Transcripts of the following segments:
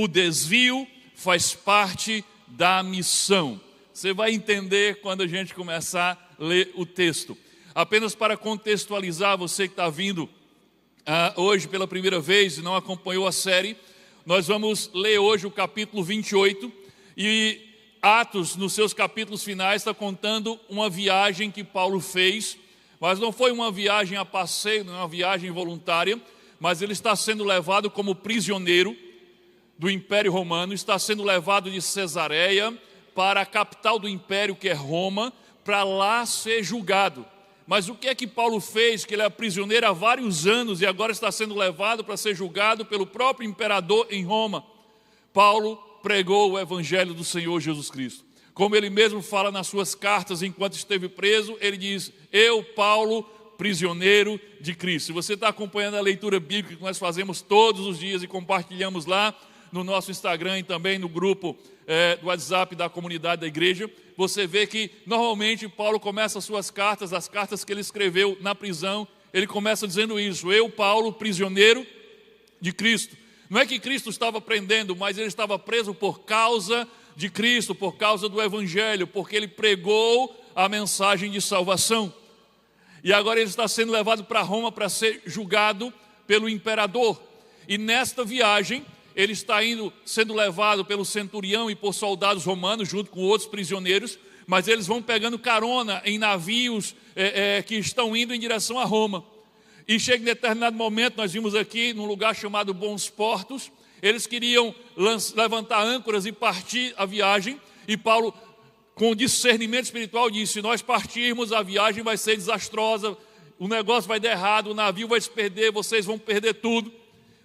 o desvio faz parte da missão. Você vai entender quando a gente começar a ler o texto. Apenas para contextualizar, você que está vindo hoje pela primeira vez e não acompanhou a série, nós vamos ler hoje o capítulo 28, e Atos, nos seus capítulos finais, está contando uma viagem que Paulo fez, mas não foi uma viagem a passeio, não é uma viagem voluntária, mas ele está sendo levado como prisioneiro do Império Romano, está sendo levado de Cesareia para a capital do Império, que é Roma, para lá ser julgado. Mas o que é que Paulo fez, que ele é prisioneiro há vários anos e agora está sendo levado para ser julgado pelo próprio imperador em Roma? Paulo pregou o evangelho do Senhor Jesus Cristo. Como ele mesmo fala nas suas cartas enquanto esteve preso, ele diz: eu, Paulo, prisioneiro de Cristo. Se você está acompanhando a leitura bíblica que nós fazemos todos os dias e compartilhamos lá no nosso Instagram e também no grupo do WhatsApp da comunidade da igreja, você vê que normalmente Paulo começa as suas cartas, as cartas que ele escreveu na prisão, ele começa dizendo isso: eu, Paulo, prisioneiro de Cristo. Não é que Cristo estava prendendo, mas ele estava preso por causa de Cristo, por causa do evangelho, porque ele pregou a mensagem de salvação. E agora ele está sendo levado para Roma para ser julgado pelo imperador. E nesta viagem ele está sendo levado pelo centurião e por soldados romanos, junto com outros prisioneiros, mas eles vão pegando carona em navios que estão indo em direção a Roma. E chega em determinado momento, nós vimos aqui, num lugar chamado Bons Portos, eles queriam levantar âncoras e partir a viagem, e Paulo, com discernimento espiritual, disse: se nós partirmos, a viagem vai ser desastrosa, o negócio vai dar errado, o navio vai se perder, vocês vão perder tudo.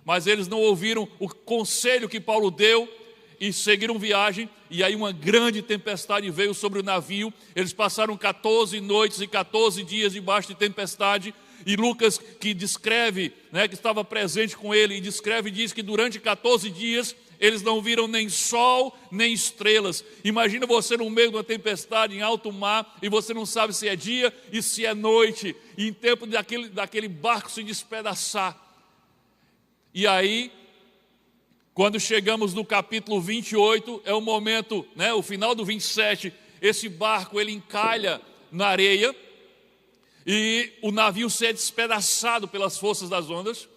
Mas eles não ouviram o conselho que Paulo deu e seguiram viagem, e aí uma grande tempestade veio sobre o navio. Eles passaram 14 noites e 14 dias debaixo de tempestade, e Lucas, que descreve, que estava presente com ele, e descreve, diz que durante 14 dias eles não viram nem sol, nem estrelas. Imagina você no meio de uma tempestade em alto mar, e você não sabe se é dia e se é noite, e em tempo daquele barco se despedaçar. E aí, quando chegamos no capítulo 28, é o momento, o final do 27, esse barco ele encalha na areia, e o navio se é despedaçado pelas forças das ondas,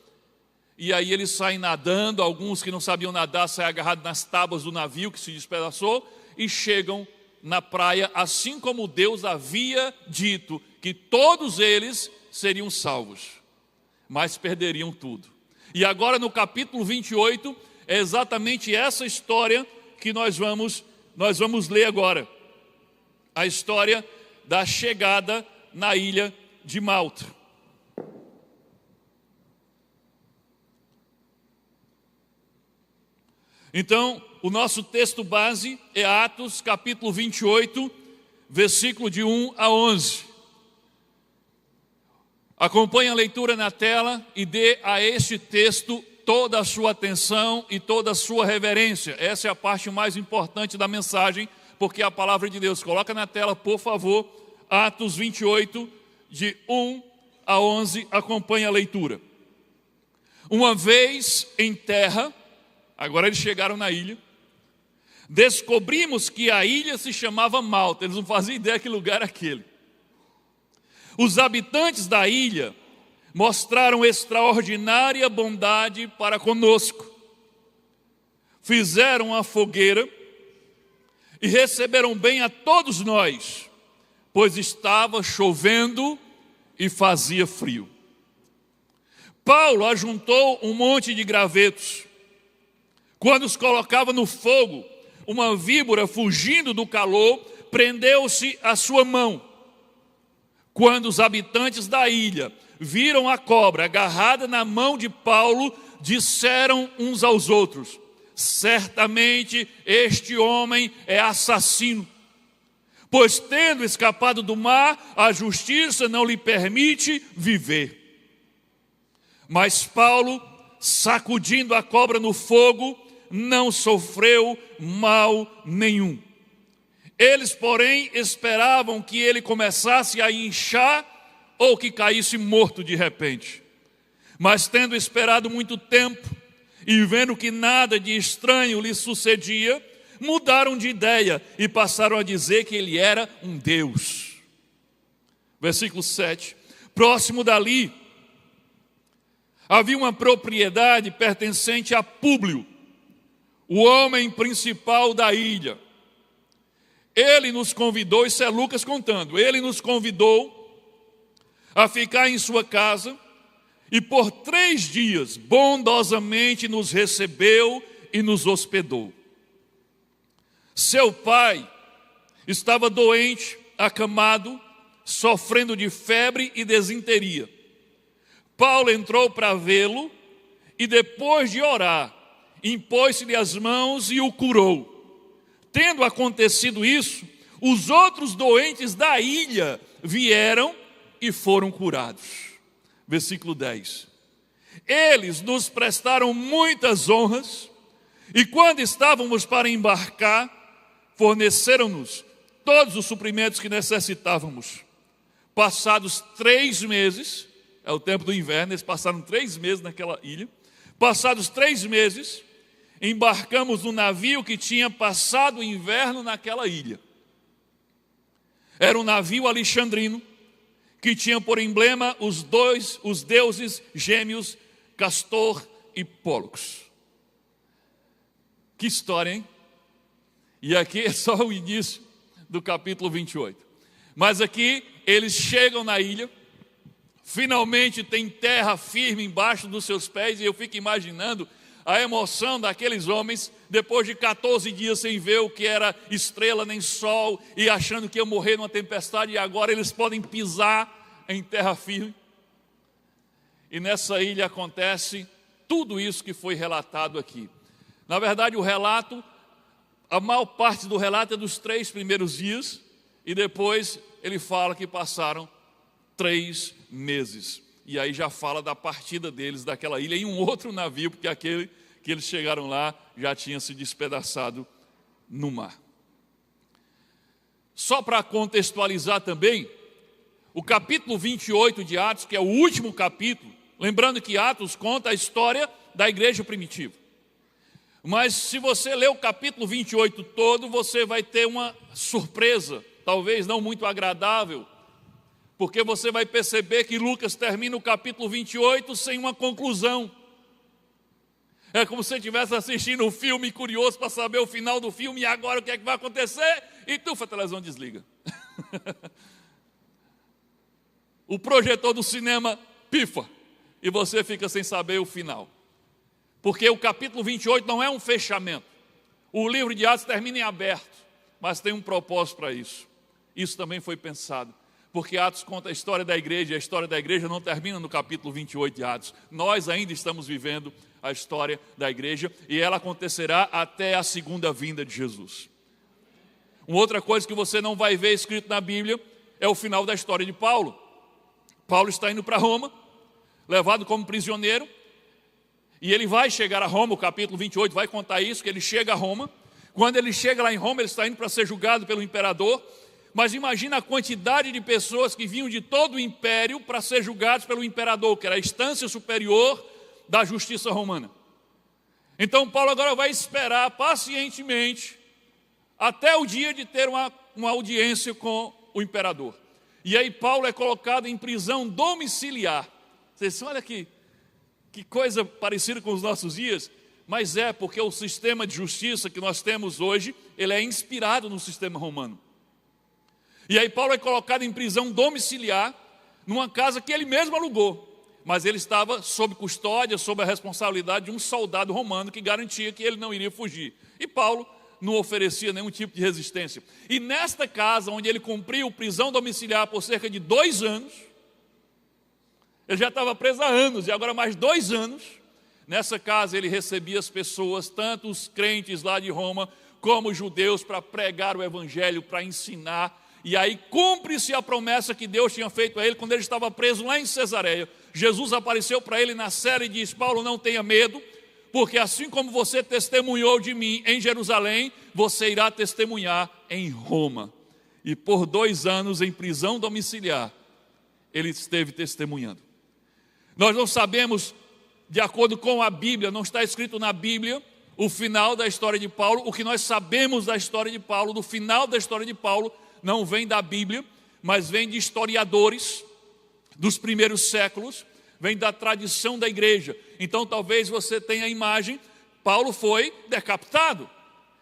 e aí eles saem nadando, alguns que não sabiam nadar saem agarrados nas tábuas do navio que se despedaçou, e chegam na praia, assim como Deus havia dito, que todos eles seriam salvos, mas perderiam tudo. E agora no capítulo 28, é exatamente essa história que nós vamos ler agora. A história da chegada na ilha de Malta. Então, o nosso texto base é Atos, capítulo 28, versículo de 1 a 11. Acompanhe a leitura na tela e dê a este texto toda a sua atenção e toda a sua reverência. Essa é a parte mais importante da mensagem, porque é a palavra de Deus. Coloca na tela, por favor, Atos 28, de 1 a 11, acompanhe a leitura. Uma vez em terra, agora eles chegaram na ilha, descobrimos que a ilha se chamava Malta. Eles não faziam ideia que lugar era aquele. Os habitantes da ilha mostraram extraordinária bondade para conosco. Fizeram a fogueira e receberam bem a todos nós, pois estava chovendo e fazia frio. Paulo ajuntou um monte de gravetos. Quando os colocava no fogo, uma víbora, fugindo do calor, prendeu-se à sua mão. Quando os habitantes da ilha viram a cobra agarrada na mão de Paulo, disseram uns aos outros: certamente este homem é assassino, pois tendo escapado do mar, a justiça não lhe permite viver. Mas Paulo, sacudindo a cobra no fogo, não sofreu mal nenhum. Eles, porém, esperavam que ele começasse a inchar ou que caísse morto de repente. Mas tendo esperado muito tempo e vendo que nada de estranho lhe sucedia, mudaram de ideia e passaram a dizer que ele era um deus. Versículo 7. Próximo dali, havia uma propriedade pertencente a Públio, o homem principal da ilha. Ele nos convidou, isso é Lucas contando, ele nos convidou a ficar em sua casa e por 3 dias bondosamente nos recebeu e nos hospedou. Seu pai estava doente, acamado, sofrendo de febre e desinteria. Paulo entrou para vê-lo e depois de orar, impôs-lhe as mãos e o curou. Tendo acontecido isso, os outros doentes da ilha vieram e foram curados. Versículo 10. Eles nos prestaram muitas honras e quando estávamos para embarcar, forneceram-nos todos os suprimentos que necessitávamos. Passados 3 meses, é o tempo do inverno, eles passaram 3 meses naquela ilha. Passados 3 meses, embarcamos no navio que tinha passado o inverno naquela ilha. Era um navio alexandrino, que tinha por emblema os deuses gêmeos, Castor e Pólux. Que história, hein? E aqui é só o início do capítulo 28. Mas aqui eles chegam na ilha, finalmente tem terra firme embaixo dos seus pés, e eu fico imaginando a emoção daqueles homens, depois de 14 dias sem ver o que era estrela nem sol, e achando que ia morrer numa tempestade, e agora eles podem pisar em terra firme. E nessa ilha acontece tudo isso que foi relatado aqui. Na verdade, o relato, a maior parte do relato é dos 3 primeiros dias, e depois ele fala que passaram 3 meses. E aí já fala da partida deles daquela ilha em um outro navio, porque aquele que eles chegaram lá já tinha se despedaçado no mar. Só para contextualizar também, o capítulo 28 de Atos, que é o último capítulo, lembrando que Atos conta a história da igreja primitiva. Mas se você ler o capítulo 28 todo, você vai ter uma surpresa, talvez não muito agradável, porque você vai perceber que Lucas termina o capítulo 28 sem uma conclusão. É como se você estivesse assistindo um filme curioso para saber o final do filme e agora o que é que vai acontecer, e tu, a televisão desliga. O projetor do cinema pifa e você fica sem saber o final. Porque o capítulo 28 não é um fechamento. O livro de Atos termina em aberto, mas tem um propósito para isso. Isso também foi pensado. Porque Atos conta a história da igreja, e a história da igreja não termina no capítulo 28 de Atos. Nós ainda estamos vivendo a história da igreja, e ela acontecerá até a segunda vinda de Jesus. Uma outra coisa que você não vai ver escrito na Bíblia é o final da história de Paulo. Paulo está indo para Roma, levado como prisioneiro, e ele vai chegar a Roma, o capítulo 28 vai contar isso, que ele chega a Roma. Quando ele chega lá em Roma, ele está indo para ser julgado pelo imperador. Mas imagina a quantidade de pessoas que vinham de todo o império para ser julgados pelo imperador, que era a instância superior da justiça romana. Então Paulo agora vai esperar pacientemente até o dia de ter uma audiência com o imperador. E aí Paulo é colocado em prisão domiciliar. Vocês olha que coisa parecida com os nossos dias, mas é porque o sistema de justiça que nós temos hoje, ele é inspirado no sistema romano. E aí Paulo é colocado em prisão domiciliar, numa casa que ele mesmo alugou, mas ele estava sob custódia, sob a responsabilidade de um soldado romano que garantia que ele não iria fugir. E Paulo não oferecia nenhum tipo de resistência. E nesta casa, onde ele cumpriu prisão domiciliar por cerca de 2 anos, ele já estava preso há anos, e agora mais 2 anos, nessa casa ele recebia as pessoas, tanto os crentes lá de Roma, como os judeus, para pregar o evangelho, para ensinar. E aí cumpre-se a promessa que Deus tinha feito a ele quando ele estava preso lá em Cesareia. Jesus apareceu para ele na cela e disse: Paulo, não tenha medo, porque assim como você testemunhou de mim em Jerusalém, você irá testemunhar em Roma. E por 2 anos em prisão domiciliar, ele esteve testemunhando. Nós não sabemos de acordo com a Bíblia, não está escrito na Bíblia o final da história de Paulo. O que nós sabemos da história de Paulo, do final da história de Paulo, não vem da Bíblia, mas vem de historiadores dos primeiros séculos, vem da tradição da igreja. Então talvez você tenha a imagem, Paulo foi decapitado,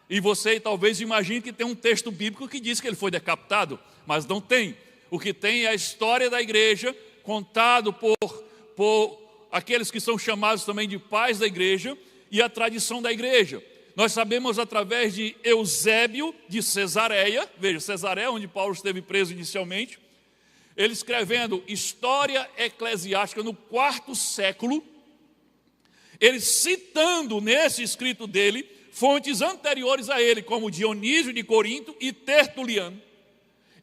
e você talvez imagine que tem um texto bíblico que diz que ele foi decapitado, mas não tem. O que tem é a história da igreja, contado por aqueles que são chamados também de pais da igreja, e a tradição da igreja. Nós sabemos através de Eusébio de Cesareia, veja, Cesareia, onde Paulo esteve preso inicialmente, ele escrevendo História Eclesiástica no 4º século, ele citando nesse escrito dele, fontes anteriores a ele, como Dionísio de Corinto e Tertuliano.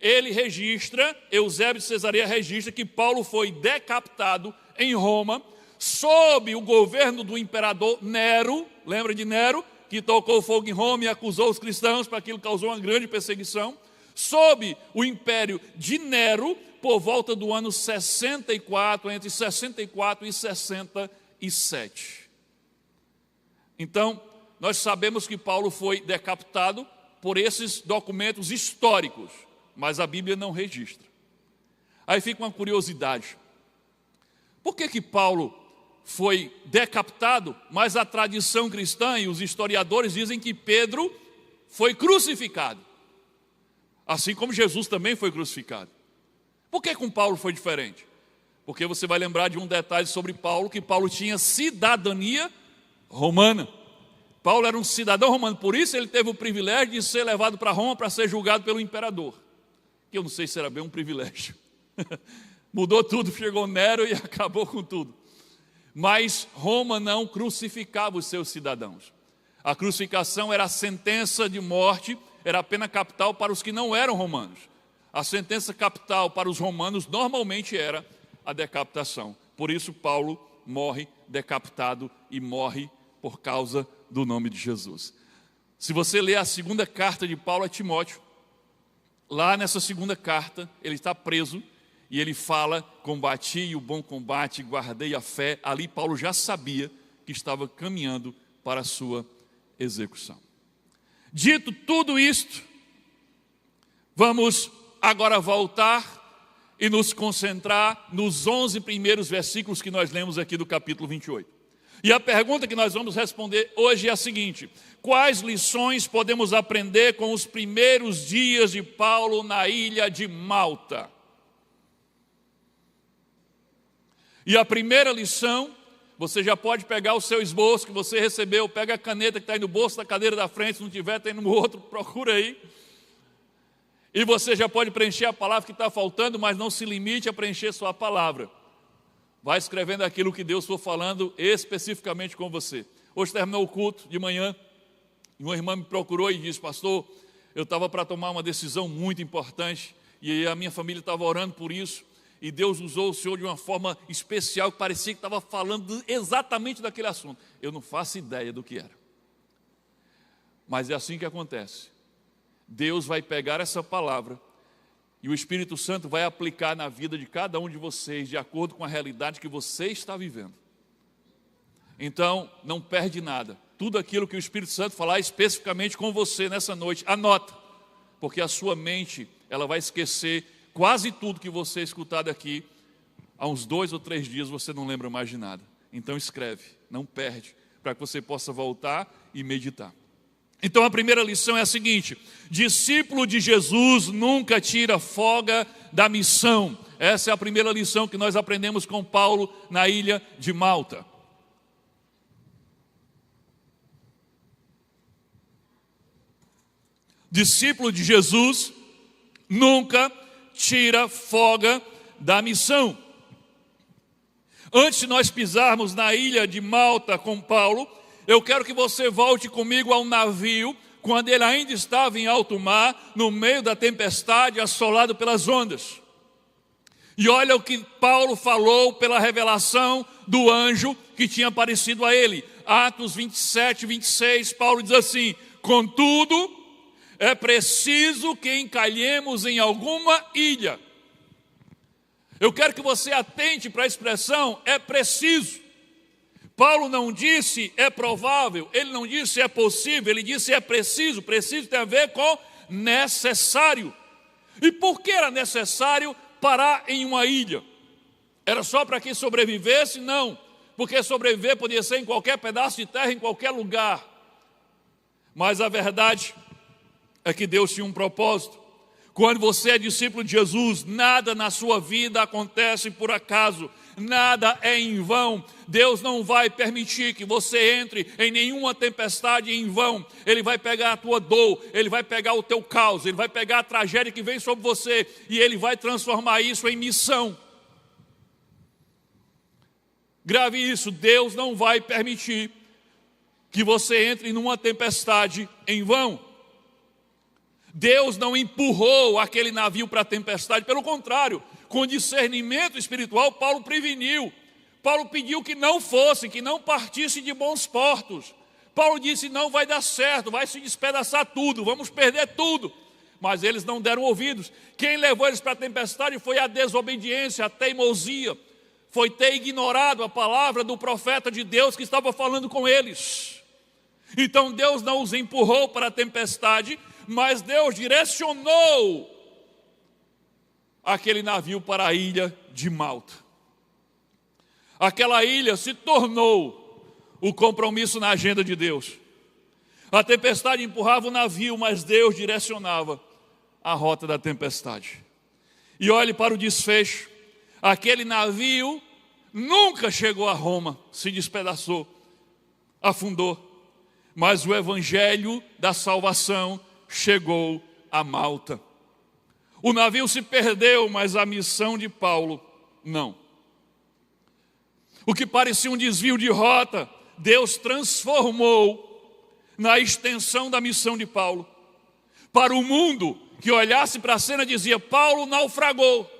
Ele registra, Eusébio de Cesareia registra que Paulo foi decapitado em Roma, sob o governo do imperador Nero. Lembra de Nero, que tocou fogo em Roma e acusou os cristãos, para aquilo causou uma grande perseguição? Sob o império de Nero, por volta do ano 64, entre 64 e 67. Então, nós sabemos que Paulo foi decapitado por esses documentos históricos, mas a Bíblia não registra. Aí fica uma curiosidade. Por que Paulo foi decapitado, mas a tradição cristã e os historiadores dizem que Pedro foi crucificado, assim como Jesus também foi crucificado? Por que com Paulo foi diferente? Porque você vai lembrar de um detalhe sobre Paulo, que Paulo tinha cidadania romana. Paulo era um cidadão romano, por isso ele teve o privilégio de ser levado para Roma para ser julgado pelo imperador, que eu não sei se era bem um privilégio. Mudou tudo, chegou Nero e acabou com tudo. Mas Roma não crucificava os seus cidadãos. A crucificação era a sentença de morte, era a pena capital para os que não eram romanos. A sentença capital para os romanos normalmente era a decapitação. Por isso Paulo morre decapitado e morre por causa do nome de Jesus. Se você ler a segunda carta de Paulo a Timóteo, lá nessa segunda carta, ele está preso, e ele fala, combati o bom combate, guardei a fé. Ali Paulo já sabia que estava caminhando para a sua execução. Dito tudo isto, vamos agora voltar e nos concentrar nos 11 primeiros versículos que nós lemos aqui do capítulo 28. E a pergunta que nós vamos responder hoje é a seguinte: quais lições podemos aprender com os primeiros dias de Paulo na ilha de Malta? E a primeira lição, você já pode pegar o seu esboço que você recebeu, pega a caneta que está aí no bolso da cadeira da frente, se não tiver, tem no outro, procura aí. E você já pode preencher a palavra que está faltando, mas não se limite a preencher sua palavra. Vai escrevendo aquilo que Deus for falando especificamente com você. Hoje terminou o culto de manhã, e uma irmã me procurou e disse: pastor, eu estava para tomar uma decisão muito importante, e a minha família estava orando por isso, e Deus usou o Senhor de uma forma especial, que parecia que estava falando exatamente daquele assunto. Eu não faço ideia do que era. Mas é assim que acontece. Deus vai pegar essa palavra e o Espírito Santo vai aplicar na vida de cada um de vocês, de acordo com a realidade que você está vivendo. Então, não perde nada. Tudo aquilo que o Espírito Santo falar especificamente com você nessa noite, anota. Porque a sua mente, ela vai esquecer quase tudo que você escutar daqui. Há uns 2 ou 3 dias você não lembra mais de nada. Então escreve, não perde, para que você possa voltar e meditar. Então a primeira lição é a seguinte: discípulo de Jesus nunca tira folga da missão. Essa é a primeira lição que nós aprendemos com Paulo na ilha de Malta. Discípulo de Jesus nunca tira folga da missão. Antes de nós pisarmos na ilha de Malta com Paulo, eu quero que você volte comigo ao navio, quando ele ainda estava em alto mar, no meio da tempestade, assolado pelas ondas. E olha o que Paulo falou pela revelação do anjo que tinha aparecido a ele. Atos 27, 26, Paulo diz assim: contudo, é preciso que encalhemos em alguma ilha. Eu quero que você atente para a expressão "é preciso", Paulo não disse é provável, ele não disse é possível, ele disse é preciso. Preciso tem a ver com necessário. E por que era necessário parar em uma ilha? Era só para que sobrevivesse? Não, porque sobreviver podia ser em qualquer pedaço de terra, em qualquer lugar. Mas a verdade é que Deus tinha um propósito. Quando você é discípulo de Jesus, nada na sua vida acontece por acaso, nada é em vão. Deus não vai permitir que você entre em nenhuma tempestade em vão. Ele vai pegar a tua dor, Ele vai pegar o teu caos, Ele vai pegar a tragédia que vem sobre você e Ele vai transformar isso em missão. Grave isso, Deus não vai permitir que você entre numa tempestade em vão. Deus não empurrou aquele navio para a tempestade, pelo contrário, com discernimento espiritual, Paulo preveniu. Paulo pediu que não fosse, que não partisse de bons portos. Paulo disse, não vai dar certo, vai se despedaçar tudo, vamos perder tudo. Mas eles não deram ouvidos. Quem levou eles para a tempestade foi a desobediência, a teimosia. Foi ter ignorado a palavra do profeta de Deus que estava falando com eles. Então Deus não os empurrou para a tempestade, mas Deus direcionou aquele navio para a ilha de Malta. Aquela ilha se tornou o compromisso na agenda de Deus. A tempestade empurrava o navio, mas Deus direcionava a rota da tempestade. E olhe para o desfecho. Aquele navio nunca chegou a Roma, se despedaçou, afundou. Mas o evangelho da salvação chegou a Malta. O navio se perdeu, mas a missão de Paulo não. O que parecia um desvio de rota, Deus transformou na extensão da missão de Paulo. Para o mundo que olhasse para a cena dizia, Paulo naufragou.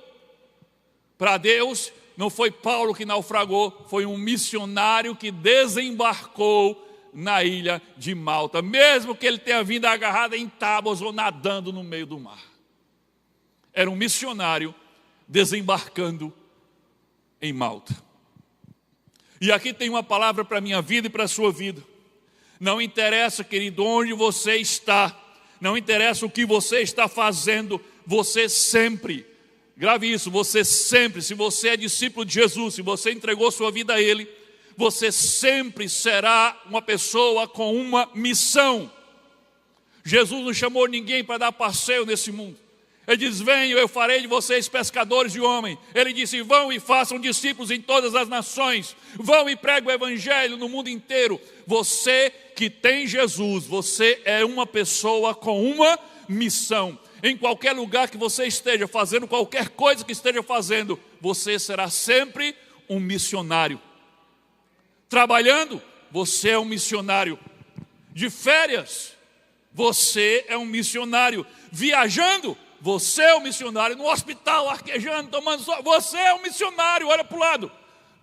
Para Deus, não foi Paulo que naufragou, foi um missionário que desembarcou na ilha de Malta, mesmo que ele tenha vindo agarrado em tábuas ou nadando no meio do mar. Era um missionário desembarcando em Malta. E aqui tem uma palavra para a minha vida e para a sua vida. Não interessa, querido, onde você está, não interessa o que você está fazendo, você sempre, grave isso, você sempre, se você é discípulo de Jesus, se você entregou sua vida a Ele, você sempre será uma pessoa com uma missão. Jesus não chamou ninguém para dar passeio nesse mundo. Ele diz, venham, eu farei de vocês pescadores de homem. Ele disse, vão e façam discípulos em todas as nações. Vão e preguem o evangelho no mundo inteiro. Você que tem Jesus, você é uma pessoa com uma missão. Em qualquer lugar que você esteja fazendo, qualquer coisa que esteja fazendo, você será sempre um missionário. Trabalhando, você é um missionário. De férias, você é um missionário. Viajando, você é um missionário. No hospital, arquejando, tomando sol, você é um missionário. Olha para o lado,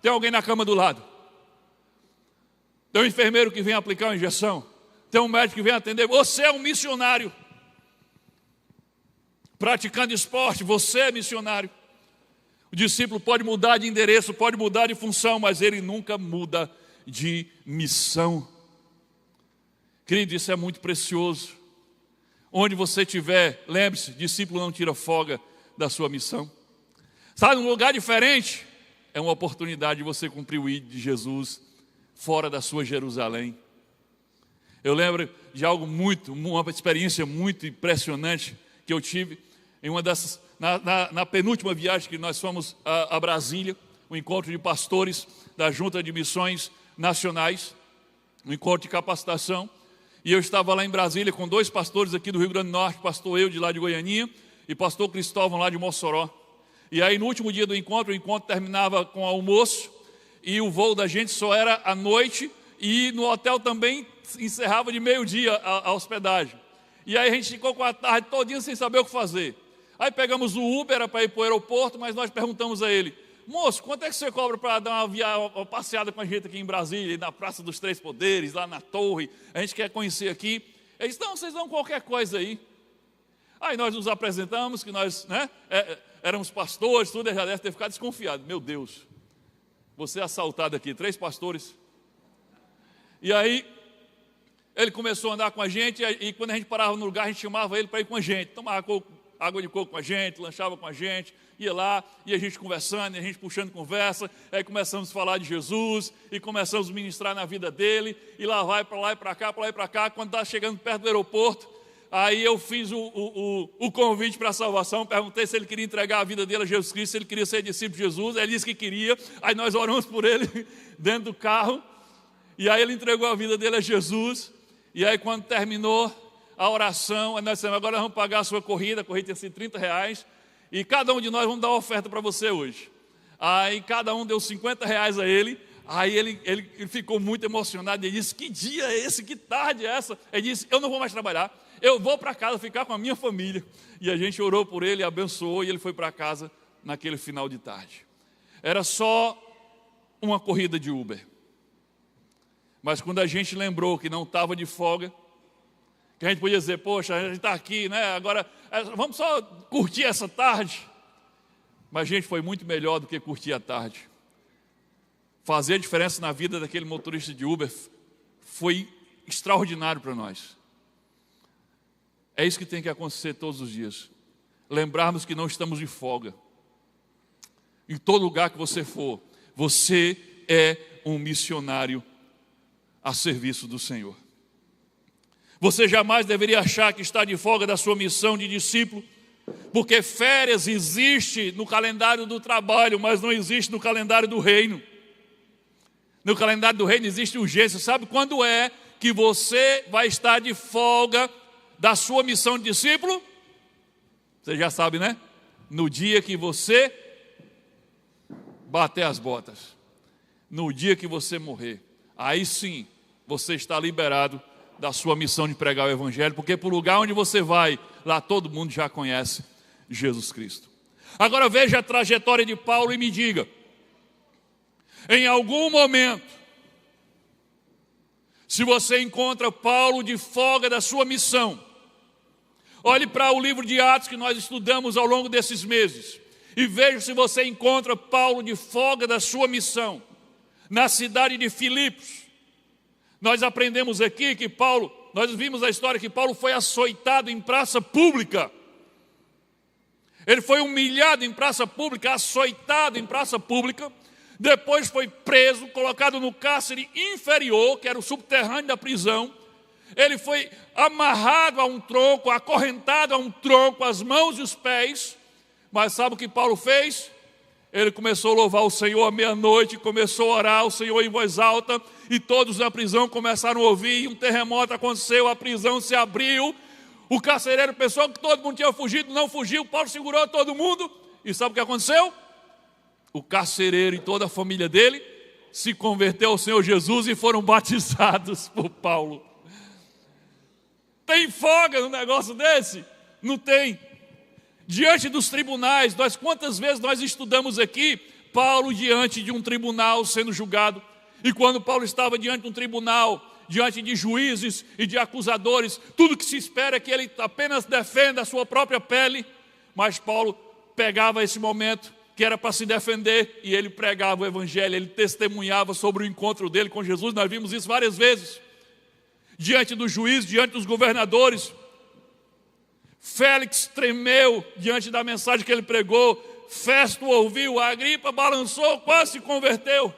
tem alguém na cama do lado. Tem um enfermeiro que vem aplicar uma injeção. Tem um médico que vem atender. Você é um missionário. Praticando esporte, você é missionário. O discípulo pode mudar de endereço, pode mudar de função, mas ele nunca muda de missão. Querido, isso é muito precioso. Onde você estiver, lembre-se, discípulo não tira folga da sua missão. Sabe, num lugar diferente, é uma oportunidade de você cumprir o ID de Jesus fora da sua Jerusalém. Eu lembro de algo uma experiência muito impressionante que eu tive em uma dessas, na penúltima viagem que nós fomos a Brasília, um encontro de pastores da Junta de Missões Nacionais, um encontro de capacitação, e eu estava lá em Brasília com dois pastores aqui do Rio Grande do Norte, pastor eu de lá de Goianinha e pastor Cristóvão lá de Mossoró. E aí no último dia do encontro, o encontro terminava com almoço e o voo da gente só era à noite e no hotel também encerrava de meio-dia a hospedagem. E aí a gente ficou com a tarde todinha sem saber o que fazer. Aí pegamos o Uber para ir para o aeroporto, mas nós perguntamos a ele, moço, quanto é que você cobra para dar uma passeada com a gente aqui em Brasília, na Praça dos Três Poderes, lá na Torre, a gente quer conhecer aqui. Ele disse, não, vocês dão qualquer coisa aí. Aí nós nos apresentamos, que nós éramos pastores, tudo, ele já deve ter ficado desconfiado. Meu Deus, você é assaltado aqui, 3 pastores, E aí, ele começou a andar com a gente, e quando a gente parava no lugar, a gente chamava ele para ir com a gente. Tomava água de coco com a gente, lanchava com a gente, ia lá, e a gente conversando, e a gente puxando conversa, aí começamos a falar de Jesus, e começamos a ministrar na vida dele, e lá vai, para lá e para cá, para lá e para cá. Quando estava chegando perto do aeroporto, aí eu fiz o convite para a salvação, perguntei se ele queria entregar a vida dele a Jesus Cristo, se ele queria ser discípulo de Jesus, ele disse que queria, aí nós oramos por ele dentro do carro, e aí ele entregou a vida dele a Jesus, e aí quando terminou a oração, nós dissemos, agora nós vamos pagar a sua corrida, a corrida tinha sido R$30, e cada um de nós vamos dar uma oferta para você hoje. Aí cada um deu R$50 a ele. Aí ele ficou muito emocionado, ele disse, que dia é esse, que tarde é essa? Ele disse, eu não vou mais trabalhar, eu vou para casa ficar com a minha família. E a gente orou por ele, abençoou, e ele foi para casa naquele final de tarde. Era só uma corrida de Uber. Mas quando a gente lembrou que não estava de folga, que a gente podia dizer, poxa, a gente está aqui, né? Agora vamos só curtir essa tarde. Mas, gente, foi muito melhor do que curtir a tarde. Fazer a diferença na vida daquele motorista de Uber foi extraordinário para nós. É isso que tem que acontecer todos os dias. Lembrarmos que não estamos de folga. Em todo lugar que você for, você é um missionário a serviço do Senhor. Você jamais deveria achar que está de folga da sua missão de discípulo, porque férias existe no calendário do trabalho, mas não existe no calendário do reino. No calendário do reino existe urgência. Sabe quando é que você vai estar de folga da sua missão de discípulo? Você já sabe, né? No dia que você bater as botas. No dia que você morrer. Aí sim, você está liberado da sua missão de pregar o Evangelho, porque para o lugar onde você vai, lá todo mundo já conhece Jesus Cristo. Agora veja a trajetória de Paulo e me diga, em algum momento, se você encontra Paulo de folga da sua missão, olhe para o livro de Atos que nós estudamos ao longo desses meses, e veja se você encontra Paulo de folga da sua missão, na cidade de Filipos. Nós aprendemos aqui que nós vimos a história que Paulo foi açoitado em praça pública. Ele foi humilhado em praça pública, açoitado em praça pública. Depois foi preso, colocado no cárcere inferior, que era o subterrâneo da prisão. Ele foi amarrado a um tronco, acorrentado a um tronco, as mãos e os pés. Mas sabe o que Paulo fez? Ele começou a louvar o Senhor à meia-noite, começou a orar o Senhor em voz alta, e todos na prisão começaram a ouvir, e um terremoto aconteceu, a prisão se abriu, o carcereiro pensou que todo mundo tinha fugido, não fugiu, Paulo segurou todo mundo, e sabe o que aconteceu? O carcereiro e toda a família dele se converteu ao Senhor Jesus e foram batizados por Paulo. Tem folga no negócio desse? Não tem. Diante dos tribunais, quantas vezes nós estudamos aqui, Paulo diante de um tribunal sendo julgado, e quando Paulo estava diante de um tribunal, diante de juízes e de acusadores, tudo que se espera é que ele apenas defenda a sua própria pele, mas Paulo pegava esse momento que era para se defender, e ele pregava o Evangelho, ele testemunhava sobre o encontro dele com Jesus. Nós vimos isso várias vezes, diante do juiz, diante dos governadores. Félix tremeu diante da mensagem que ele pregou, Festo ouviu, Agripa balançou, quase se converteu.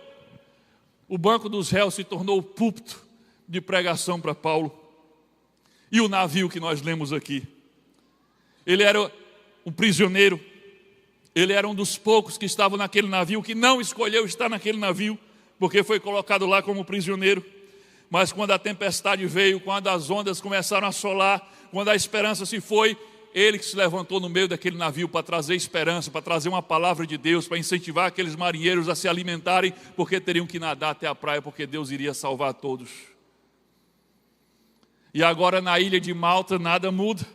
O banco dos réus se tornou o púlpito de pregação para Paulo. E o navio que nós lemos aqui, ele era um prisioneiro, ele era um dos poucos que estavam naquele navio, que não escolheu estar naquele navio, porque foi colocado lá como prisioneiro. Mas quando a tempestade veio, quando as ondas começaram a assolar, quando a esperança se foi, ele que se levantou no meio daquele navio para trazer esperança, para trazer uma palavra de Deus, para incentivar aqueles marinheiros a se alimentarem, porque teriam que nadar até a praia, porque Deus iria salvar todos. E agora na ilha de Malta nada muda.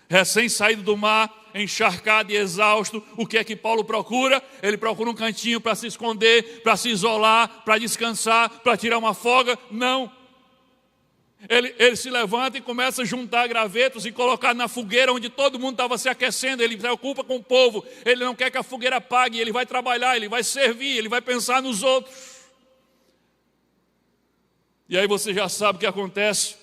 Recém saído do mar, encharcado e exausto, o que é que Paulo procura? Ele procura um cantinho para se esconder, para se isolar, para descansar, para tirar uma folga? Não. Ele se levanta e começa a juntar gravetos e colocar na fogueira onde todo mundo estava se aquecendo. Ele se preocupa com o povo, ele não quer que a fogueira apague, ele vai trabalhar, ele vai servir, ele vai pensar nos outros. E aí você já sabe o que acontece.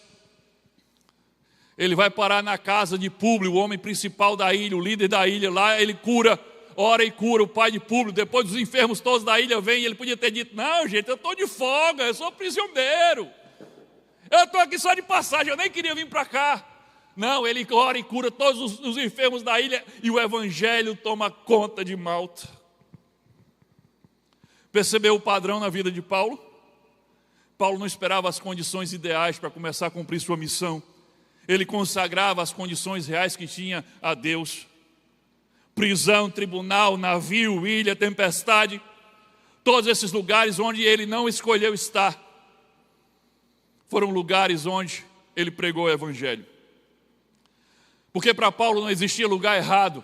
Ele vai parar na casa de Públio, o homem principal da ilha, o líder da ilha. Lá ele cura, ora e cura o pai de Públio. Depois os enfermos todos da ilha vêm e ele podia ter dito: não, gente, eu estou de folga, eu sou prisioneiro. Eu estou aqui só de passagem, eu nem queria vir para cá. Não, ele ora e cura todos os enfermos da ilha e o evangelho toma conta de Malta. Percebeu o padrão na vida de Paulo? Paulo não esperava as condições ideais para começar a cumprir sua missão. Ele consagrava as condições reais que tinha a Deus. Prisão, tribunal, navio, ilha, tempestade. Todos esses lugares onde ele não escolheu estar, foram lugares onde ele pregou o evangelho. Porque para Paulo não existia lugar errado.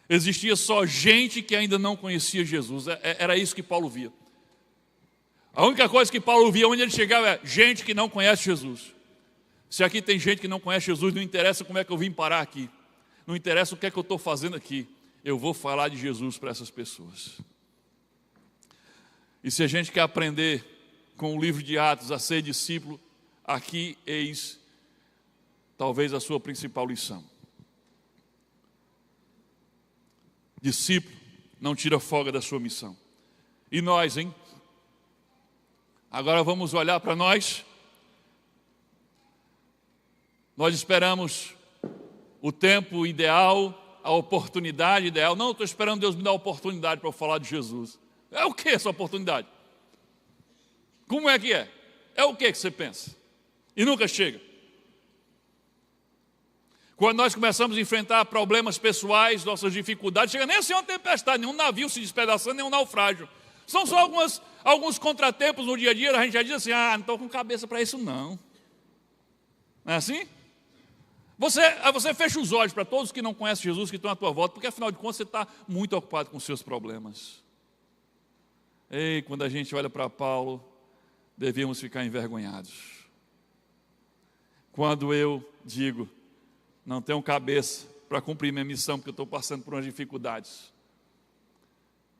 Existia só gente que ainda não conhecia Jesus. Era isso que Paulo via. A única coisa que Paulo via onde ele chegava é gente que não conhece Jesus. Se aqui tem gente que não conhece Jesus, não interessa como é que eu vim parar aqui. Não interessa o que é que eu estou fazendo aqui. Eu vou falar de Jesus para essas pessoas. E se a gente quer aprender com o livro de Atos a ser discípulo, aqui eis talvez a sua principal lição. Discípulo não tira folga da sua missão. E nós, hein? Agora vamos olhar para nós. Nós esperamos o tempo ideal, a oportunidade ideal. Não, estou esperando Deus me dar a oportunidade para eu falar de Jesus. É o que essa oportunidade? Como é que é? É o que você pensa? E nunca chega. Quando nós começamos a enfrentar problemas pessoais, nossas dificuldades, chega nem assim uma tempestade, nenhum navio se despedaçando, nenhum naufrágio. São só alguns contratempos no dia a dia, a gente já diz assim: não estou com cabeça para isso não. Não é assim? Você fecha os olhos para todos que não conhecem Jesus, que estão à tua volta, porque afinal de contas você está muito ocupado com os seus problemas. Ei, quando a gente olha para Paulo, devíamos ficar envergonhados. Quando eu digo, não tenho cabeça para cumprir minha missão, porque eu estou passando por umas dificuldades,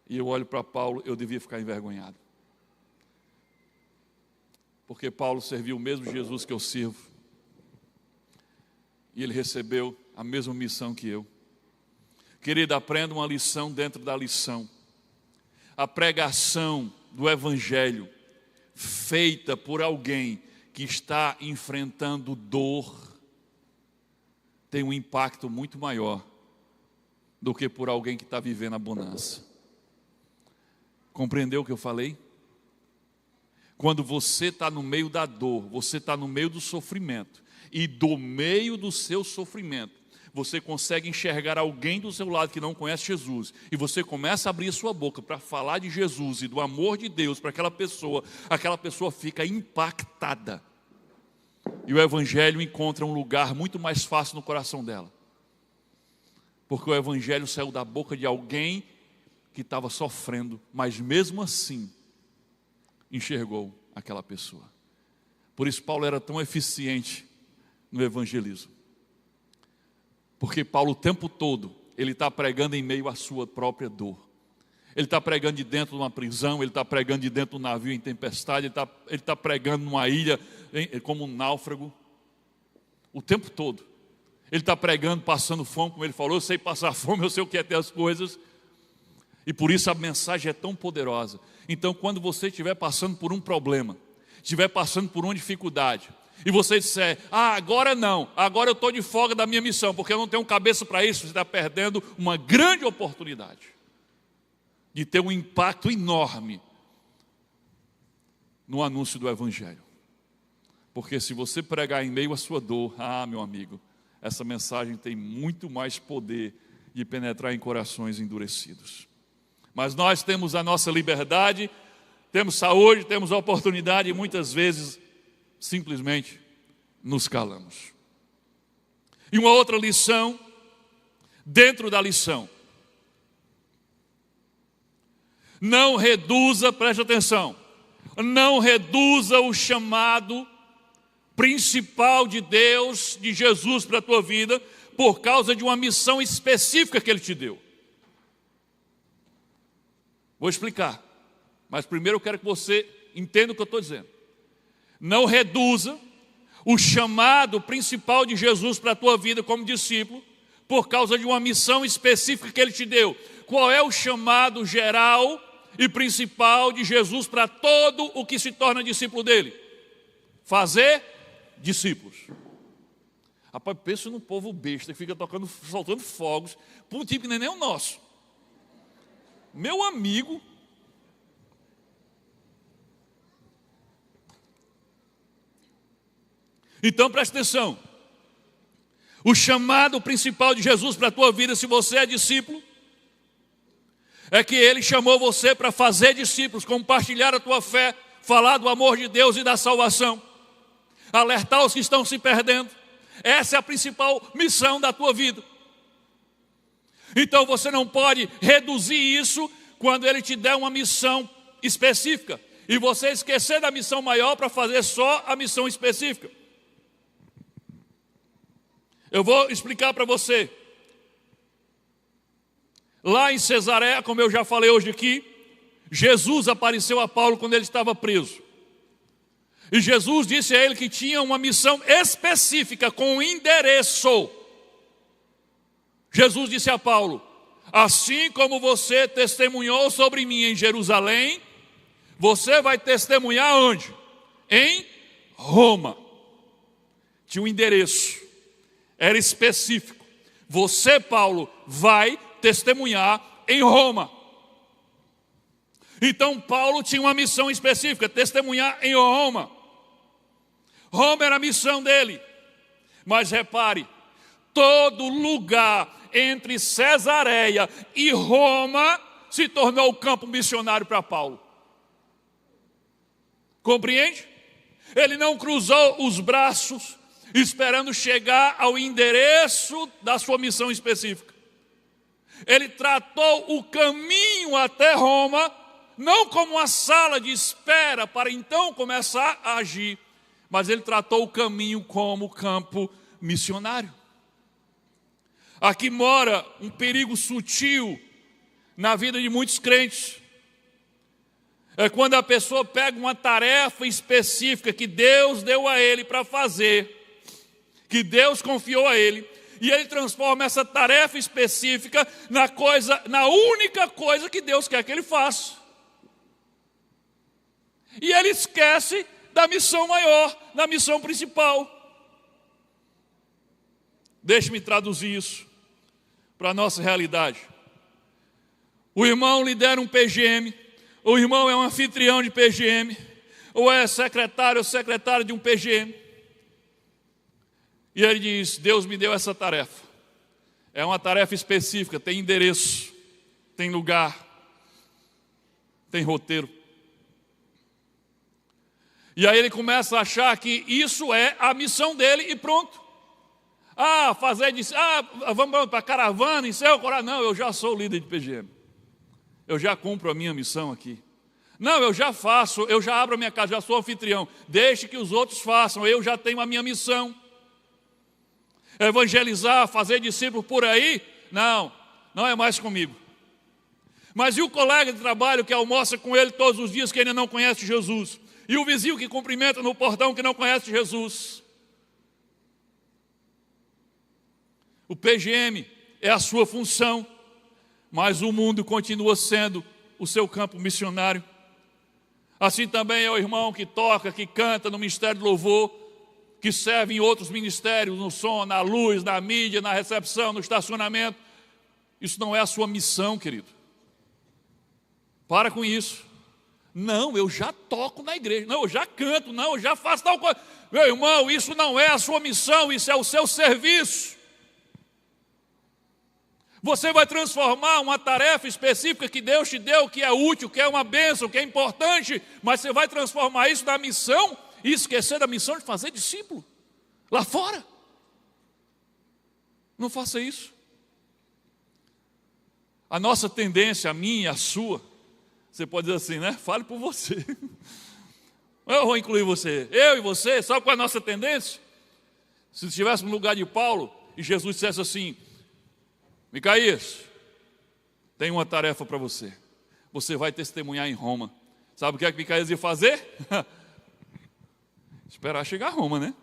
e eu olho para Paulo, eu devia ficar envergonhado. Porque Paulo serviu o mesmo Jesus que eu sirvo. E ele recebeu a mesma missão que eu. Querido, aprenda uma lição dentro da lição. A pregação do evangelho feita por alguém que está enfrentando dor tem um impacto muito maior do que por alguém que está vivendo a bonança. Compreendeu o que eu falei? Quando você está no meio da dor, você está no meio do sofrimento, e do meio do seu sofrimento, você consegue enxergar alguém do seu lado que não conhece Jesus, e você começa a abrir a sua boca para falar de Jesus e do amor de Deus para aquela pessoa fica impactada. E o evangelho encontra um lugar muito mais fácil no coração dela. Porque o evangelho saiu da boca de alguém que estava sofrendo, mas mesmo assim enxergou aquela pessoa. Por isso Paulo era tão eficiente no evangelismo. Porque Paulo o tempo todo, ele está pregando em meio à sua própria dor. Ele está pregando de dentro de uma prisão, ele está pregando de dentro de um navio em tempestade, ele está pregando numa ilha como um náufrago. O tempo todo. Ele está pregando, passando fome, como ele falou: eu sei passar fome, eu sei o que é ter as coisas. E por isso a mensagem é tão poderosa. Então, quando você estiver passando por um problema, estiver passando por uma dificuldade, e você disser: agora não, agora eu estou de folga da minha missão, porque eu não tenho cabeça para isso, você está perdendo uma grande oportunidade de ter um impacto enorme no anúncio do evangelho. Porque se você pregar em meio à sua dor, meu amigo, essa mensagem tem muito mais poder de penetrar em corações endurecidos. Mas nós temos a nossa liberdade, temos saúde, temos oportunidade, e muitas vezes simplesmente nos calamos. E uma outra lição, dentro da lição: não reduza, preste atenção, não reduza o chamado principal de Deus, de Jesus para a tua vida, por causa de uma missão específica que Ele te deu. Vou explicar, mas primeiro eu quero que você entenda o que eu estou dizendo. Não reduza o chamado principal de Jesus para a tua vida como discípulo por causa de uma missão específica que Ele te deu. Qual é o chamado geral e principal de Jesus para todo o que se torna discípulo dele? Fazer discípulos. Rapaz, pensa num povo besta que fica soltando fogos para um tipo que nem é o nosso. Meu amigo. Então preste atenção. O chamado principal de Jesus para a tua vida, se você é discípulo, é que Ele chamou você para fazer discípulos, compartilhar a tua fé, falar do amor de Deus e da salvação, alertar os que estão se perdendo. Essa é a principal missão da tua vida. Então você não pode reduzir isso quando Ele te der uma missão específica e você esquecer da missão maior para fazer só a missão específica. Eu vou explicar para você. Lá em Cesareia, como eu já falei hoje aqui, Jesus apareceu a Paulo quando ele estava preso. E Jesus disse a ele que tinha uma missão específica, com um endereço. Jesus disse a Paulo: assim como você testemunhou sobre mim em Jerusalém, você vai testemunhar onde? Em Roma. Tinha um endereço, era específico. Você, Paulo, vai testemunhar em Roma. Então Paulo tinha uma missão específica, testemunhar em Roma. Roma era a missão dele. Mas repare, todo lugar entre Cesareia e Roma se tornou campo missionário para Paulo. Compreende? Ele não cruzou os braços esperando chegar ao endereço da sua missão específica. Ele tratou o caminho até Roma não como uma sala de espera para então começar a agir, mas ele tratou o caminho como campo missionário. Aqui mora um perigo sutil na vida de muitos crentes. É quando a pessoa pega uma tarefa específica que Deus deu a ele para fazer, que Deus confiou a ele, e ele transforma essa tarefa específica na única coisa que Deus quer que ele faça. E ele esquece da missão maior, da missão principal. Deixe-me traduzir isso para a nossa realidade. O irmão lidera um PGM, o irmão é um anfitrião de PGM, ou é secretário ou secretária de um PGM. E ele diz: Deus me deu essa tarefa. É uma tarefa específica, tem endereço, tem lugar, tem roteiro. E aí ele começa a achar que isso é a missão dele e pronto. Vamos para a caravana, encerra o coral. Não, eu já sou líder de PGM. Eu já cumpro a minha missão aqui. Não, eu já faço, eu já abro a minha casa, já sou anfitrião. Deixe que os outros façam, eu já tenho a minha missão. Evangelizar, fazer discípulo por aí, não é mais comigo. Mas e o colega de trabalho que almoça com ele todos os dias, que ainda não conhece Jesus? E o vizinho que cumprimenta no portão, que não conhece Jesus? O PGM é a sua função, mas o mundo continua sendo o seu campo missionário. Assim também é o irmão que toca, que canta no ministério de louvor, que serve em outros ministérios, no som, na luz, na mídia, na recepção, no estacionamento. Isso não é a sua missão, querido. Para com isso. Não, eu já toco na igreja. Não, eu já canto. Não, eu já faço tal coisa. Meu irmão, isso não é a sua missão, isso é o seu serviço. Você vai transformar uma tarefa específica que Deus te deu, que é útil, que é uma bênção, que é importante, mas você vai transformar isso na missão e esquecer da missão de fazer discípulo lá fora. Não faça isso. A nossa tendência, a minha, a sua, você pode dizer assim, né? Fale por você. Eu vou incluir você. Eu e você, sabe qual é a nossa tendência? Se estivesse no lugar de Paulo e Jesus dissesse assim: Micaías, tem uma tarefa para você. Você vai testemunhar em Roma. Sabe o que é que Micaías ia fazer? Esperar chegar a Roma, né?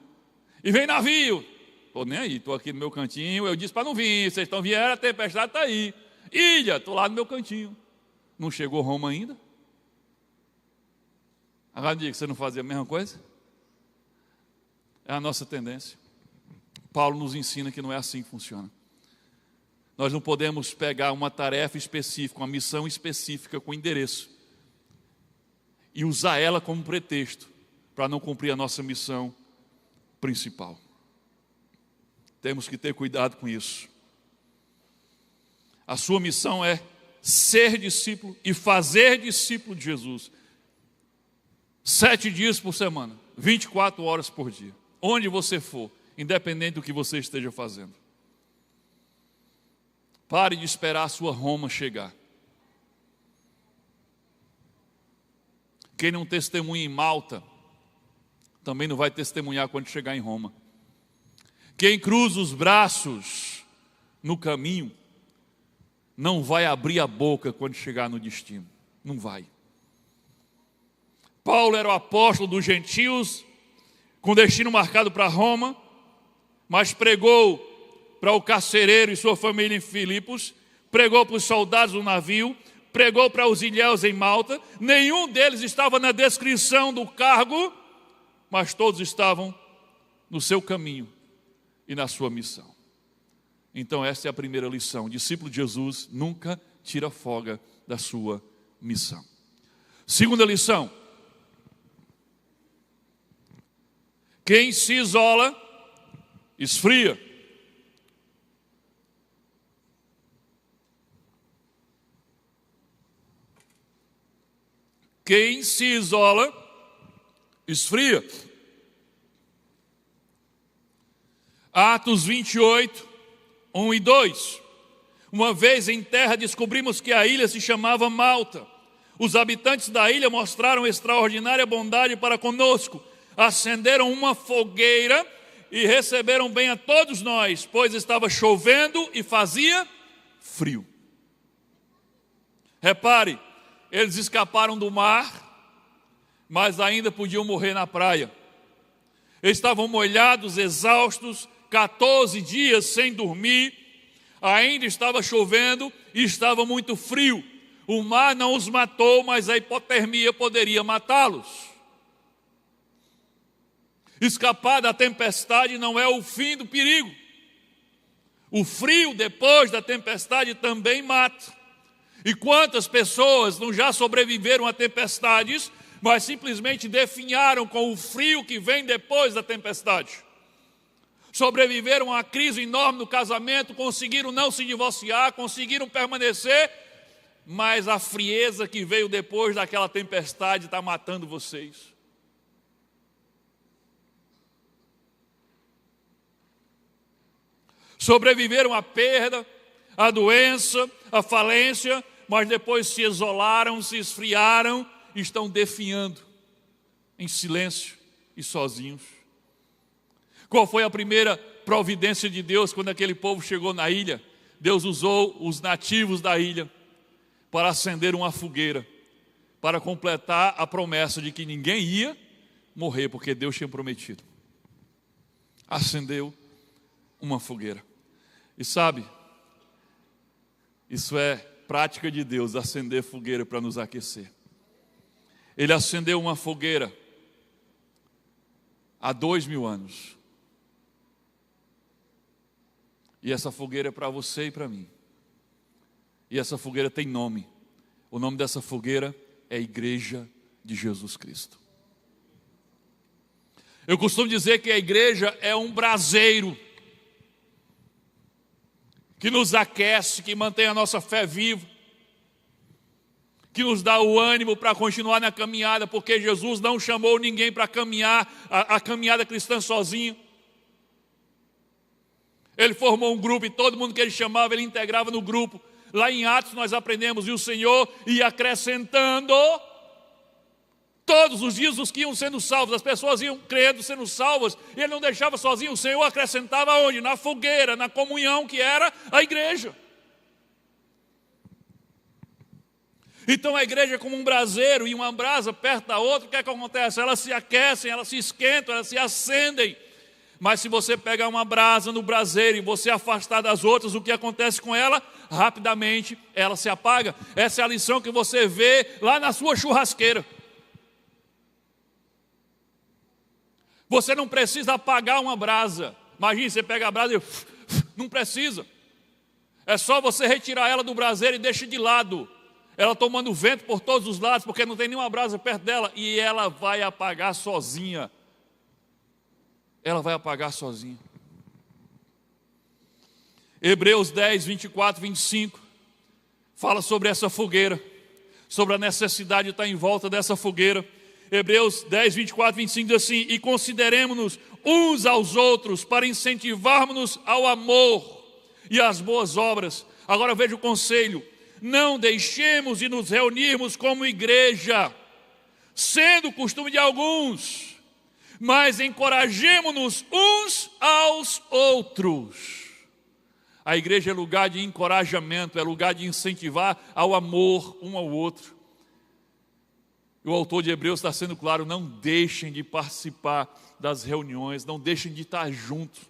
E vem navio. Estou nem aí, estou aqui no meu cantinho. Eu disse para não vir, vocês estão vindo, a tempestade está aí. Ilha, estou lá no meu cantinho. Não chegou Roma ainda? Agora diga que você não fazia a mesma coisa? É a nossa tendência. Paulo nos ensina que não é assim que funciona. Nós não podemos pegar uma tarefa específica, uma missão específica com endereço e usar ela como pretexto para não cumprir a nossa missão principal. Temos que ter cuidado com isso. A sua missão é ser discípulo e fazer discípulo de Jesus. 7 dias por semana, 24 horas por dia. Onde você for, independente do que você esteja fazendo. Pare de esperar a sua Roma chegar. Quem não testemunha em Malta, também não vai testemunhar quando chegar em Roma. Quem cruza os braços no caminho, não vai abrir a boca quando chegar no destino. Não vai. Paulo era o apóstolo dos gentios, com destino marcado para Roma, mas pregou para o carcereiro e sua família em Filipos, pregou para os soldados do navio, pregou para os ilhéus em Malta. Nenhum deles estava na descrição do cargo, mas todos estavam no seu caminho e na sua missão. Então essa é a primeira lição. O discípulo de Jesus nunca tira folga da sua missão. Segunda lição. Quem se isola, esfria. Quem se isola, esfria. Atos 28, 1 e 2. Uma vez em terra descobrimos que a ilha se chamava Malta. Os habitantes da ilha mostraram extraordinária bondade para conosco. Acenderam uma fogueira e receberam bem a todos nós, pois estava chovendo e fazia frio. Repare, eles escaparam do mar, mas ainda podiam morrer na praia. Eles estavam molhados, exaustos, 14 dias sem dormir, ainda estava chovendo e estava muito frio. O mar não os matou, mas a hipotermia poderia matá-los. Escapar da tempestade não é o fim do perigo. O frio depois da tempestade também mata. E quantas pessoas não já sobreviveram a tempestades, mas simplesmente definharam com o frio que vem depois da tempestade. Sobreviveram a uma crise enorme no casamento, conseguiram não se divorciar, conseguiram permanecer, mas a frieza que veio depois daquela tempestade está matando vocês. Sobreviveram à perda, à doença, à falência, mas depois se isolaram, se esfriaram e estão definhando em silêncio e sozinhos. Qual foi a primeira providência de Deus quando aquele povo chegou na ilha? Deus usou os nativos da ilha para acender uma fogueira, para completar a promessa de que ninguém ia morrer, porque Deus tinha prometido. Acendeu uma fogueira. E sabe, isso é prática de Deus, acender fogueira para nos aquecer. Ele acendeu uma fogueira há 2000 anos. E essa fogueira é para você e para mim. E essa fogueira tem nome. O nome dessa fogueira é Igreja de Jesus Cristo. Eu costumo dizer que a igreja é um braseiro que nos aquece, que mantém a nossa fé viva, que nos dá o ânimo para continuar na caminhada, porque Jesus não chamou ninguém para caminhar a caminhada cristã sozinho. Ele formou um grupo e todo mundo que ele chamava, ele integrava no grupo. Lá em Atos nós aprendemos, e o Senhor ia acrescentando todos os dias os que iam sendo salvos. As pessoas iam crendo, sendo salvas, e ele não deixava sozinho. O Senhor acrescentava onde? Na fogueira, na comunhão que era a igreja. Então a igreja é como um braseiro e uma brasa perto da outra. O que é que acontece? Elas se aquecem, elas se esquentam, elas se acendem. Mas se você pegar uma brasa no braseiro e você afastar das outras, o que acontece com ela? Rapidamente ela se apaga. Essa é a lição que você vê lá na sua churrasqueira. Você não precisa apagar uma brasa. Imagina, você pega a brasa e não precisa. É só você retirar ela do braseiro e deixa de lado. Ela tomando vento por todos os lados, porque não tem nenhuma brasa perto dela. E ela vai apagar sozinha. Ela vai apagar sozinha. Hebreus 10, 24, 25 fala sobre essa fogueira, sobre a necessidade de estar em volta dessa fogueira. Hebreus 10, 24, 25 diz assim: e consideremos-nos uns aos outros para incentivarmos-nos ao amor e às boas obras. Agora veja o conselho: não deixemos de nos reunirmos como igreja, sendo o costume de alguns, mas encorajemo-nos uns aos outros. A igreja é lugar de encorajamento, é lugar de incentivar ao amor um ao outro. O autor de Hebreus está sendo claro: não deixem de participar das reuniões, não deixem de estar juntos.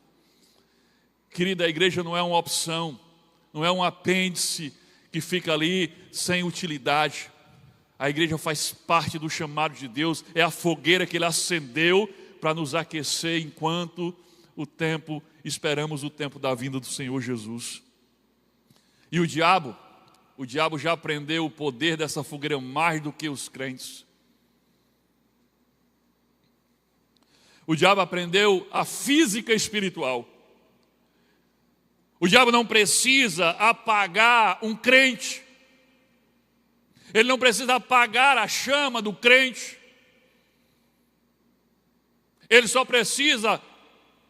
Querida, a igreja não é uma opção, não é um apêndice que fica ali sem utilidade. A igreja faz parte do chamado de Deus, é a fogueira que Ele acendeu para nos aquecer enquanto esperamos o tempo da vinda do Senhor Jesus. E o diabo já aprendeu o poder dessa fogueira mais do que os crentes. O diabo aprendeu a física espiritual. O diabo não precisa apagar um crente. Ele não precisa apagar a chama do crente. Ele só precisa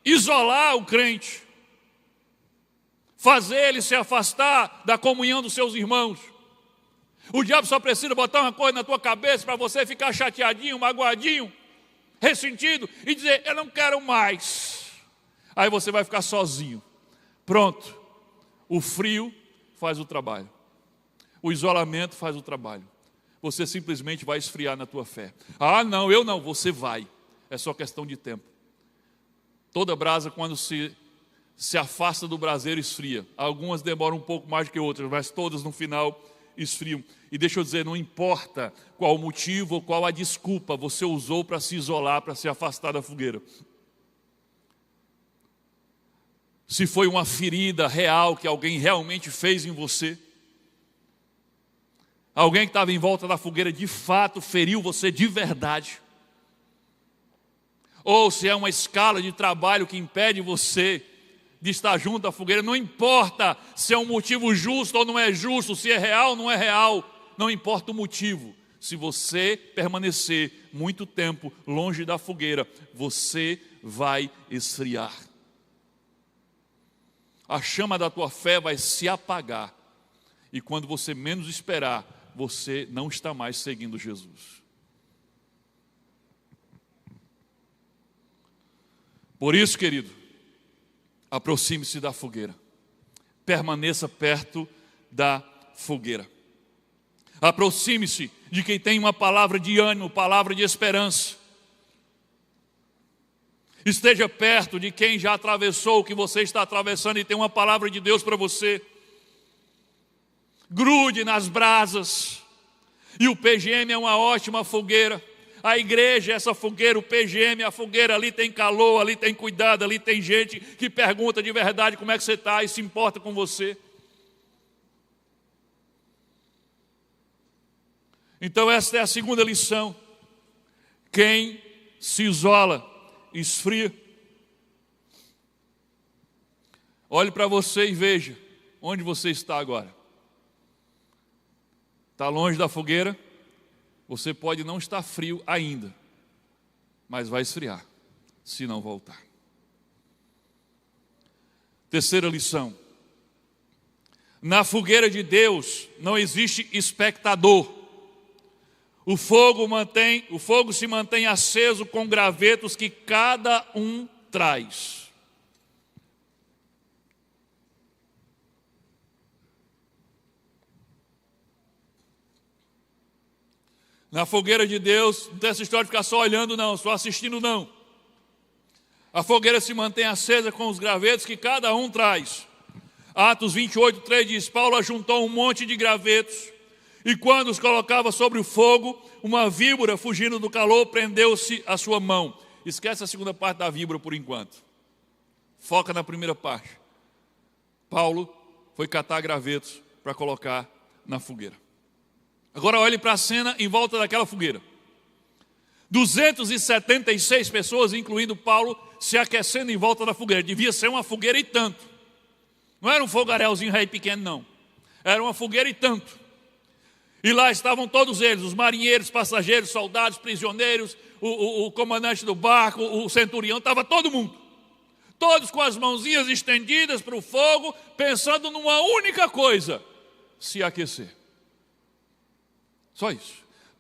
isolar o crente, fazer ele se afastar da comunhão dos seus irmãos. O diabo só precisa botar uma coisa na tua cabeça para você ficar chateadinho, magoadinho, ressentido e dizer: eu não quero mais. Aí você vai ficar sozinho. Pronto. O frio faz o trabalho. O isolamento faz o trabalho. Você simplesmente vai esfriar na tua fé. Ah, não, eu não. Você vai. É só questão de tempo. Toda brasa, quando se afasta do braseiro, esfria. Algumas demoram um pouco mais do que outras, mas todas no final esfriam. E deixa eu dizer, não importa qual o motivo ou qual a desculpa você usou para se isolar, para se afastar da fogueira. Se foi uma ferida real que alguém realmente fez em você, alguém que estava em volta da fogueira de fato feriu você de verdade, ou se é uma escala de trabalho que impede você de estar junto à fogueira, não importa se é um motivo justo ou não é justo, se é real ou não é real, não importa o motivo. Se você permanecer muito tempo longe da fogueira, você vai esfriar. A chama da tua fé vai se apagar. E quando você menos esperar, você não está mais seguindo Jesus. Por isso, querido, aproxime-se da fogueira. Permaneça perto da fogueira. Aproxime-se de quem tem uma palavra de ânimo, palavra de esperança. Esteja perto de quem já atravessou o que você está atravessando e tem uma palavra de Deus para você. Grude nas brasas. E o PGM é uma ótima fogueira. A igreja é essa fogueira, o PGM é a fogueira. Ali tem calor, ali tem cuidado, ali tem gente que pergunta de verdade como é que você está e se importa com você. Então esta é a segunda lição. Quem se isola, esfria. Olhe para você e veja onde você está agora. Está longe da fogueira? Você pode não estar frio ainda, mas vai esfriar, se não voltar. Terceira lição. Na fogueira de Deus não existe espectador. O fogo se mantém aceso com gravetos que cada um traz. Na fogueira de Deus, não tem essa história de ficar só olhando não, só assistindo não. A fogueira se mantém acesa com os gravetos que cada um traz. Atos 28:3 diz, Paulo ajuntou um monte de gravetos, e quando os colocava sobre o fogo, uma víbora, fugindo do calor, prendeu-se à sua mão. Esquece a segunda parte da víbora por enquanto. Foca na primeira parte. Paulo foi catar gravetos para colocar na fogueira. Agora olhe para a cena em volta daquela fogueira. 276 pessoas, incluindo Paulo, se aquecendo em volta da fogueira. Devia ser uma fogueira e tanto. Não era um fogarelzinho rei pequeno, não. Era uma fogueira e tanto. E lá estavam todos eles, os marinheiros, passageiros, soldados, prisioneiros, o comandante do barco, o centurião, estava todo mundo. Todos com as mãozinhas estendidas para o fogo, pensando numa única coisa, se aquecer. Só isso.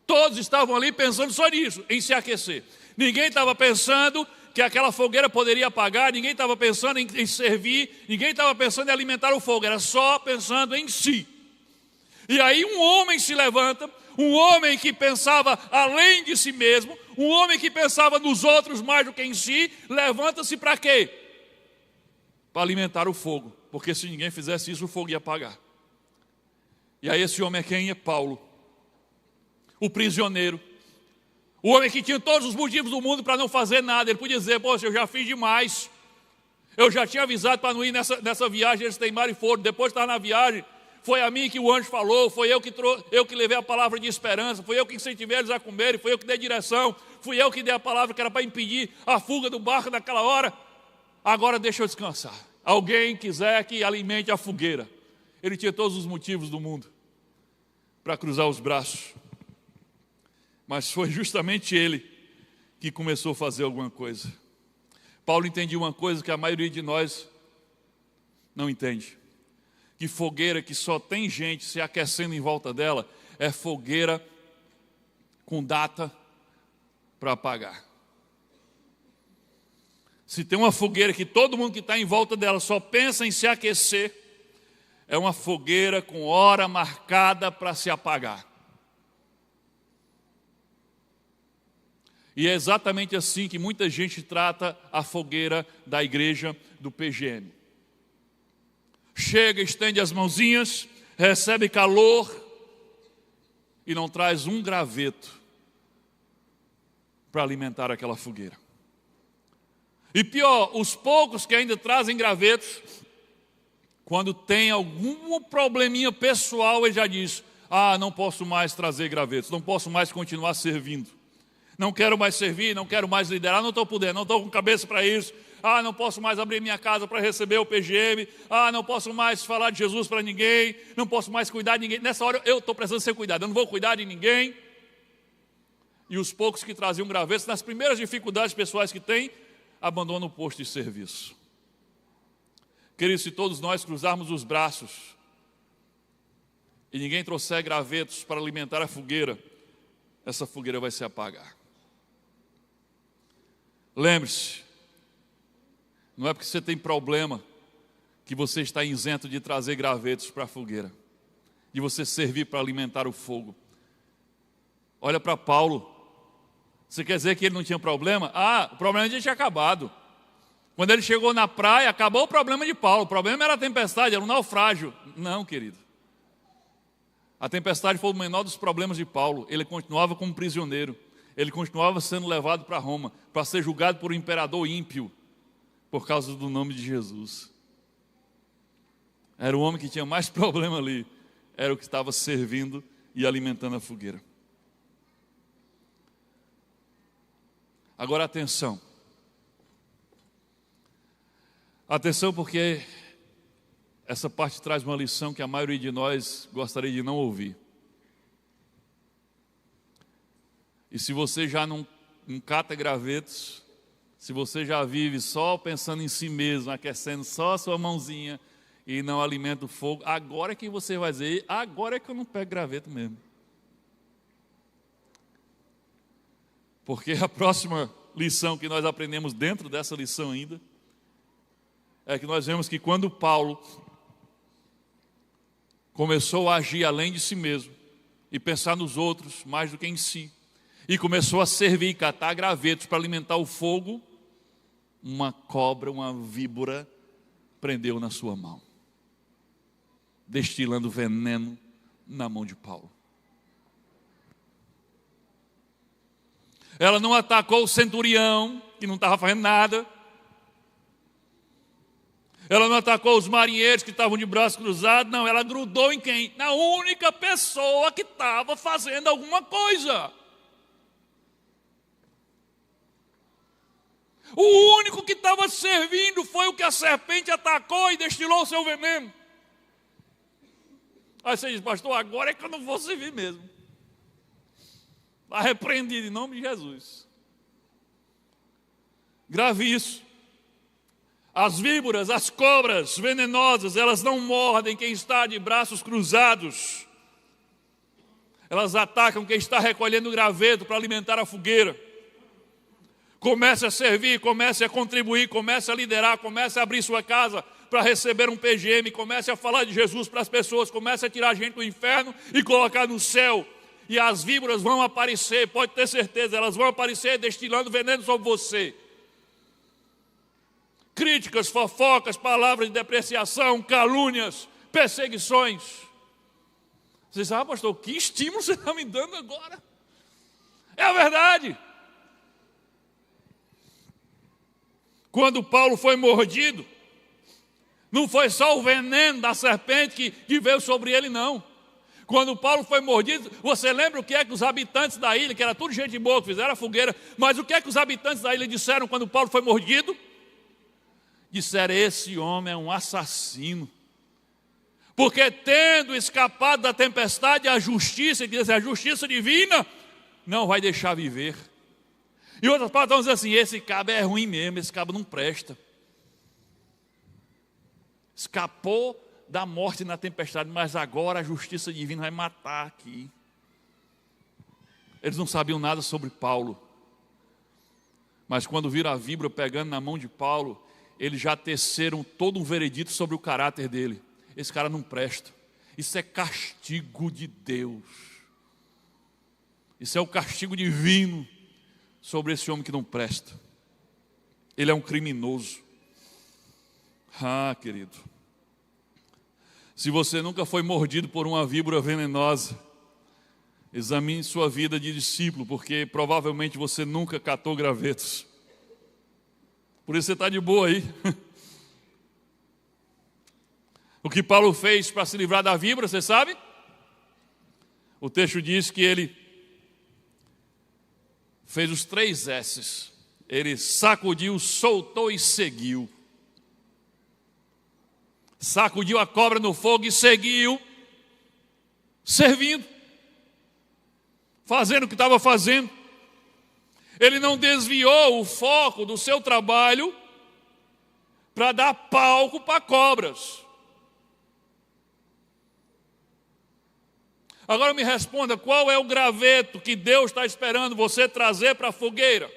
Todos estavam ali pensando só nisso, em se aquecer. Ninguém estava pensando que aquela fogueira poderia apagar, ninguém estava pensando em servir, ninguém estava pensando em alimentar o fogo, era só pensando em si. E aí um homem se levanta, um homem que pensava além de si mesmo, um homem que pensava nos outros mais do que em si, levanta-se para quê? Para alimentar o fogo, porque se ninguém fizesse isso, o fogo ia apagar. E aí esse homem é quem? É Paulo, o prisioneiro, o homem que tinha todos os motivos do mundo para não fazer nada. Ele podia dizer, poxa, eu já fiz demais, eu já tinha avisado para não ir nessa viagem, eles teimaram e foram, depois de estar na viagem, foi a mim que o anjo falou, foi eu que levei a palavra de esperança, foi eu que incentivei eles a comerem, foi eu que dei direção, fui eu que dei a palavra que era para impedir a fuga do barco naquela hora. Agora deixa eu descansar. Alguém quiser que alimente a fogueira. Ele tinha todos os motivos do mundo para cruzar os braços. Mas foi justamente ele que começou a fazer alguma coisa. Paulo entendia uma coisa que a maioria de nós não entende. Que fogueira que só tem gente se aquecendo em volta dela é fogueira com data para apagar. Se tem uma fogueira que todo mundo que está em volta dela só pensa em se aquecer, é uma fogueira com hora marcada para se apagar. E é exatamente assim que muita gente trata a fogueira da igreja do PGM. Chega, estende as mãozinhas, recebe calor e não traz um graveto para alimentar aquela fogueira. E pior, os poucos que ainda trazem gravetos, quando tem algum probleminha pessoal, ele já diz, não posso mais trazer gravetos, não posso mais continuar servindo. Não quero mais servir, não quero mais liderar, não estou podendo, não estou com cabeça para isso. Não posso mais abrir minha casa para receber o PGM. Não posso mais falar de Jesus para ninguém. Não posso mais cuidar de ninguém. Nessa hora eu estou precisando ser cuidado, eu não vou cuidar de ninguém. E os poucos que traziam gravetos, nas primeiras dificuldades pessoais que têm, abandonam o posto de serviço. Queridos, se todos nós cruzarmos os braços e ninguém trouxer gravetos para alimentar a fogueira, essa fogueira vai se apagar. Lembre-se, não é porque você tem problema que você está isento de trazer gravetos para a fogueira, de você servir para alimentar o fogo. Olha para Paulo. Você quer dizer que ele não tinha problema? O problema já tinha acabado. Quando ele chegou na praia, acabou o problema de Paulo. O problema era a tempestade, era um naufrágio. Não, querido. A tempestade foi o menor dos problemas de Paulo. Ele continuava como prisioneiro. Ele continuava sendo levado para Roma, para ser julgado por um imperador ímpio, por causa do nome de Jesus. Era o homem que tinha mais problema ali. Era o que estava servindo e alimentando a fogueira. Agora atenção. Atenção, porque essa parte traz uma lição que a maioria de nós gostaria de não ouvir. E se você já não cata gravetos, se você já vive só pensando em si mesmo, aquecendo só a sua mãozinha e não alimenta o fogo, agora é que você vai dizer, agora é que eu não pego graveto mesmo. Porque a próxima lição que nós aprendemos dentro dessa lição ainda, é que nós vemos que quando Paulo começou a agir além de si mesmo, e pensar nos outros mais do que em si. E começou a servir e catar gravetos para alimentar o fogo. Uma cobra, uma víbora, prendeu na sua mão, destilando veneno na mão de Paulo. Ela não atacou o centurião, que não estava fazendo nada. Ela não atacou os marinheiros que estavam de braços cruzados. Não, ela grudou em quem? Na única pessoa que estava fazendo alguma coisa. O único que estava servindo foi o que a serpente atacou e destilou o seu veneno. Aí você diz, pastor, agora é que eu não vou servir mesmo. Está repreendido em nome de Jesus. Grave isso. As víboras, as cobras venenosas, elas não mordem quem está de braços cruzados. Elas atacam quem está recolhendo o graveto para alimentar a fogueira. Comece a servir, comece a contribuir, comece a liderar, comece a abrir sua casa para receber um PGM, comece a falar de Jesus para as pessoas, comece a tirar a gente do inferno e colocar no céu. E as víboras vão aparecer, pode ter certeza, elas vão aparecer destilando veneno sobre você. Críticas, fofocas, palavras de depreciação, calúnias, perseguições. Você diz, pastor, que estímulo você está me dando agora? É a verdade. Quando Paulo foi mordido, não foi só o veneno da serpente que veio sobre ele, não. Quando Paulo foi mordido, você lembra o que é que os habitantes da ilha, que era tudo gente boa, que fizeram a fogueira, mas o que é que os habitantes da ilha disseram quando Paulo foi mordido? Disseram, esse homem é um assassino. Porque tendo escapado da tempestade, a justiça, que diz, a justiça divina, não vai deixar viver. E outras palavras estão dizendo assim, esse cabo é ruim mesmo, esse cabo não presta. Escapou da morte na tempestade, mas agora a justiça divina vai matar aqui. Eles não sabiam nada sobre Paulo. Mas quando viram a víbora pegando na mão de Paulo, eles já teceram todo um veredito sobre o caráter dele. Esse cara não presta. Isso é castigo de Deus. Isso é o castigo divino sobre esse homem que não presta. Ele é um criminoso. Querido, se você nunca foi mordido por uma víbora venenosa, examine sua vida de discípulo, porque provavelmente você nunca catou gravetos. Por isso você está de boa aí. O que Paulo fez para se livrar da víbora, você sabe? O texto diz que ele fez os 3 S's. Ele sacudiu, soltou e seguiu. Sacudiu a cobra no fogo e seguiu, servindo, fazendo o que estava fazendo. Ele não desviou o foco do seu trabalho para dar palco para cobras. Agora me responda, qual é o graveto que Deus está esperando você trazer para a fogueira?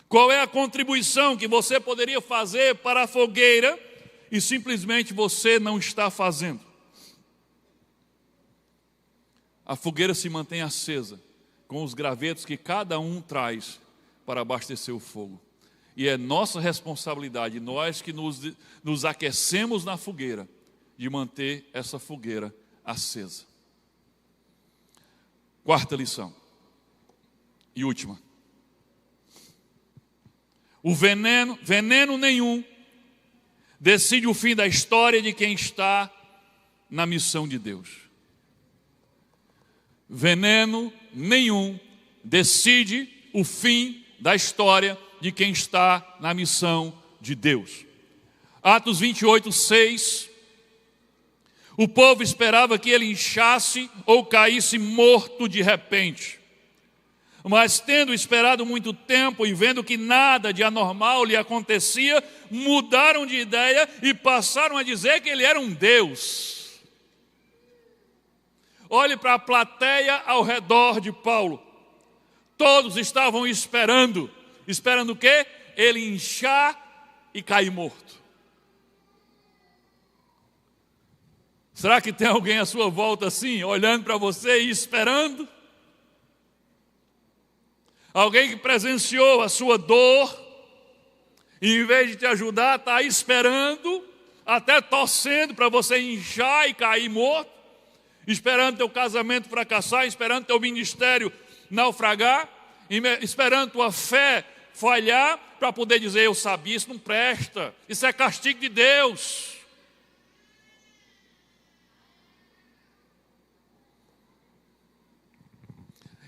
Qual é a contribuição que você poderia fazer para a fogueira e simplesmente você não está fazendo? A fogueira se mantém acesa com os gravetos que cada um traz para abastecer o fogo. E é nossa responsabilidade, nós que nos aquecemos na fogueira, de manter essa fogueira acesa. 4ª lição e última. O veneno nenhum decide o fim da história de quem está na missão de Deus. Veneno nenhum decide o fim da história de quem está na missão de Deus. Atos 28:6. O povo esperava que ele inchasse ou caísse morto de repente. Mas tendo esperado muito tempo e vendo que nada de anormal lhe acontecia, mudaram de ideia e passaram a dizer que ele era um Deus. Olhe para a plateia ao redor de Paulo. Todos estavam esperando. Esperando o quê? Ele inchar e cair morto. Será que tem alguém à sua volta assim, olhando para você e esperando? Alguém que presenciou a sua dor e em vez de te ajudar, está esperando, até torcendo para você inchar e cair morto, esperando teu casamento fracassar, esperando teu ministério naufragar, esperando tua fé falhar, para poder dizer, eu sabia, isso não presta, isso é castigo de Deus.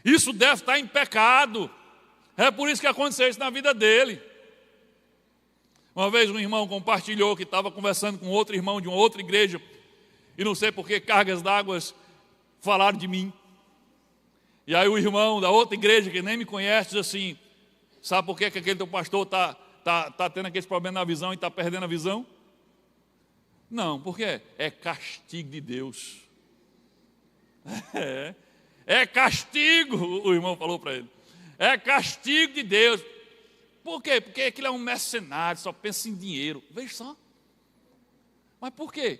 Isso deve estar em pecado. É por isso que aconteceu isso na vida dele. Uma vez um irmão compartilhou que estava conversando com outro irmão de uma outra igreja, e não sei por que cargas d'água falaram de mim. E aí o irmão da outra igreja, que nem me conhece, diz assim, sabe por que aquele teu pastor está tendo aquele problema na visão e está perdendo a visão? Não, por quê? É castigo de Deus. É castigo, o irmão falou para ele. É castigo de Deus. Por quê? Porque aquilo é um mercenário, só pensa em dinheiro. Veja só. Mas por quê?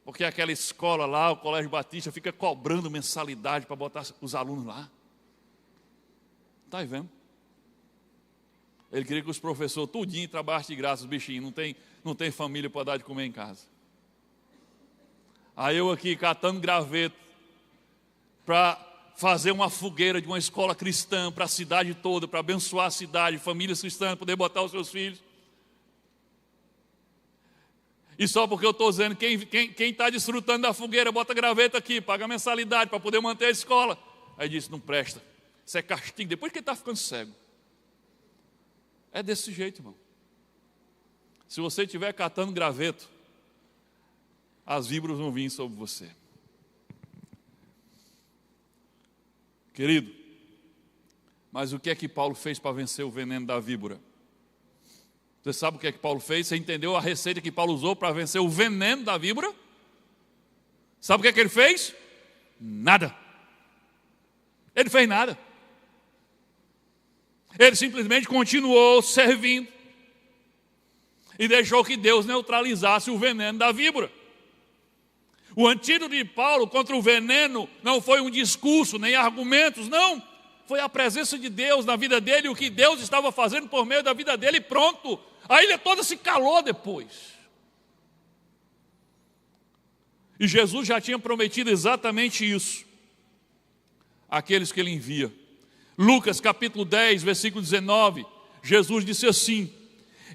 Porque aquela escola lá, o Colégio Batista, fica cobrando mensalidade para botar os alunos lá. Está aí vendo? Ele queria que os professores tudinho trabalhassem de graça, os bichinhos. Não tem família para dar de comer em casa. Aí eu aqui catando graveto para fazer uma fogueira de uma escola cristã para a cidade toda, para abençoar a cidade, famílias cristãs, poder botar os seus filhos. E só porque eu estou dizendo, quem está desfrutando da fogueira, bota graveto aqui, paga mensalidade para poder manter a escola. Aí disse, não presta, isso é castigo, depois que ele está ficando cego. É desse jeito, irmão. Se você estiver catando graveto, as víboras vão vir sobre você. Querido, mas o que é que Paulo fez para vencer o veneno da víbora? Você sabe o que é que Paulo fez? Você entendeu a receita que Paulo usou para vencer o veneno da víbora? Sabe o que é que ele fez? Nada. Ele fez nada. Ele simplesmente continuou servindo e deixou que Deus neutralizasse o veneno da víbora. O antídoto de Paulo contra o veneno não foi um discurso, nem argumentos, não. Foi a presença de Deus na vida dele, o que Deus estava fazendo por meio da vida dele, e pronto. A ilha toda se calou depois. E Jesus já tinha prometido exatamente isso àqueles que ele envia. Lucas capítulo 10, versículo 19, Jesus disse assim,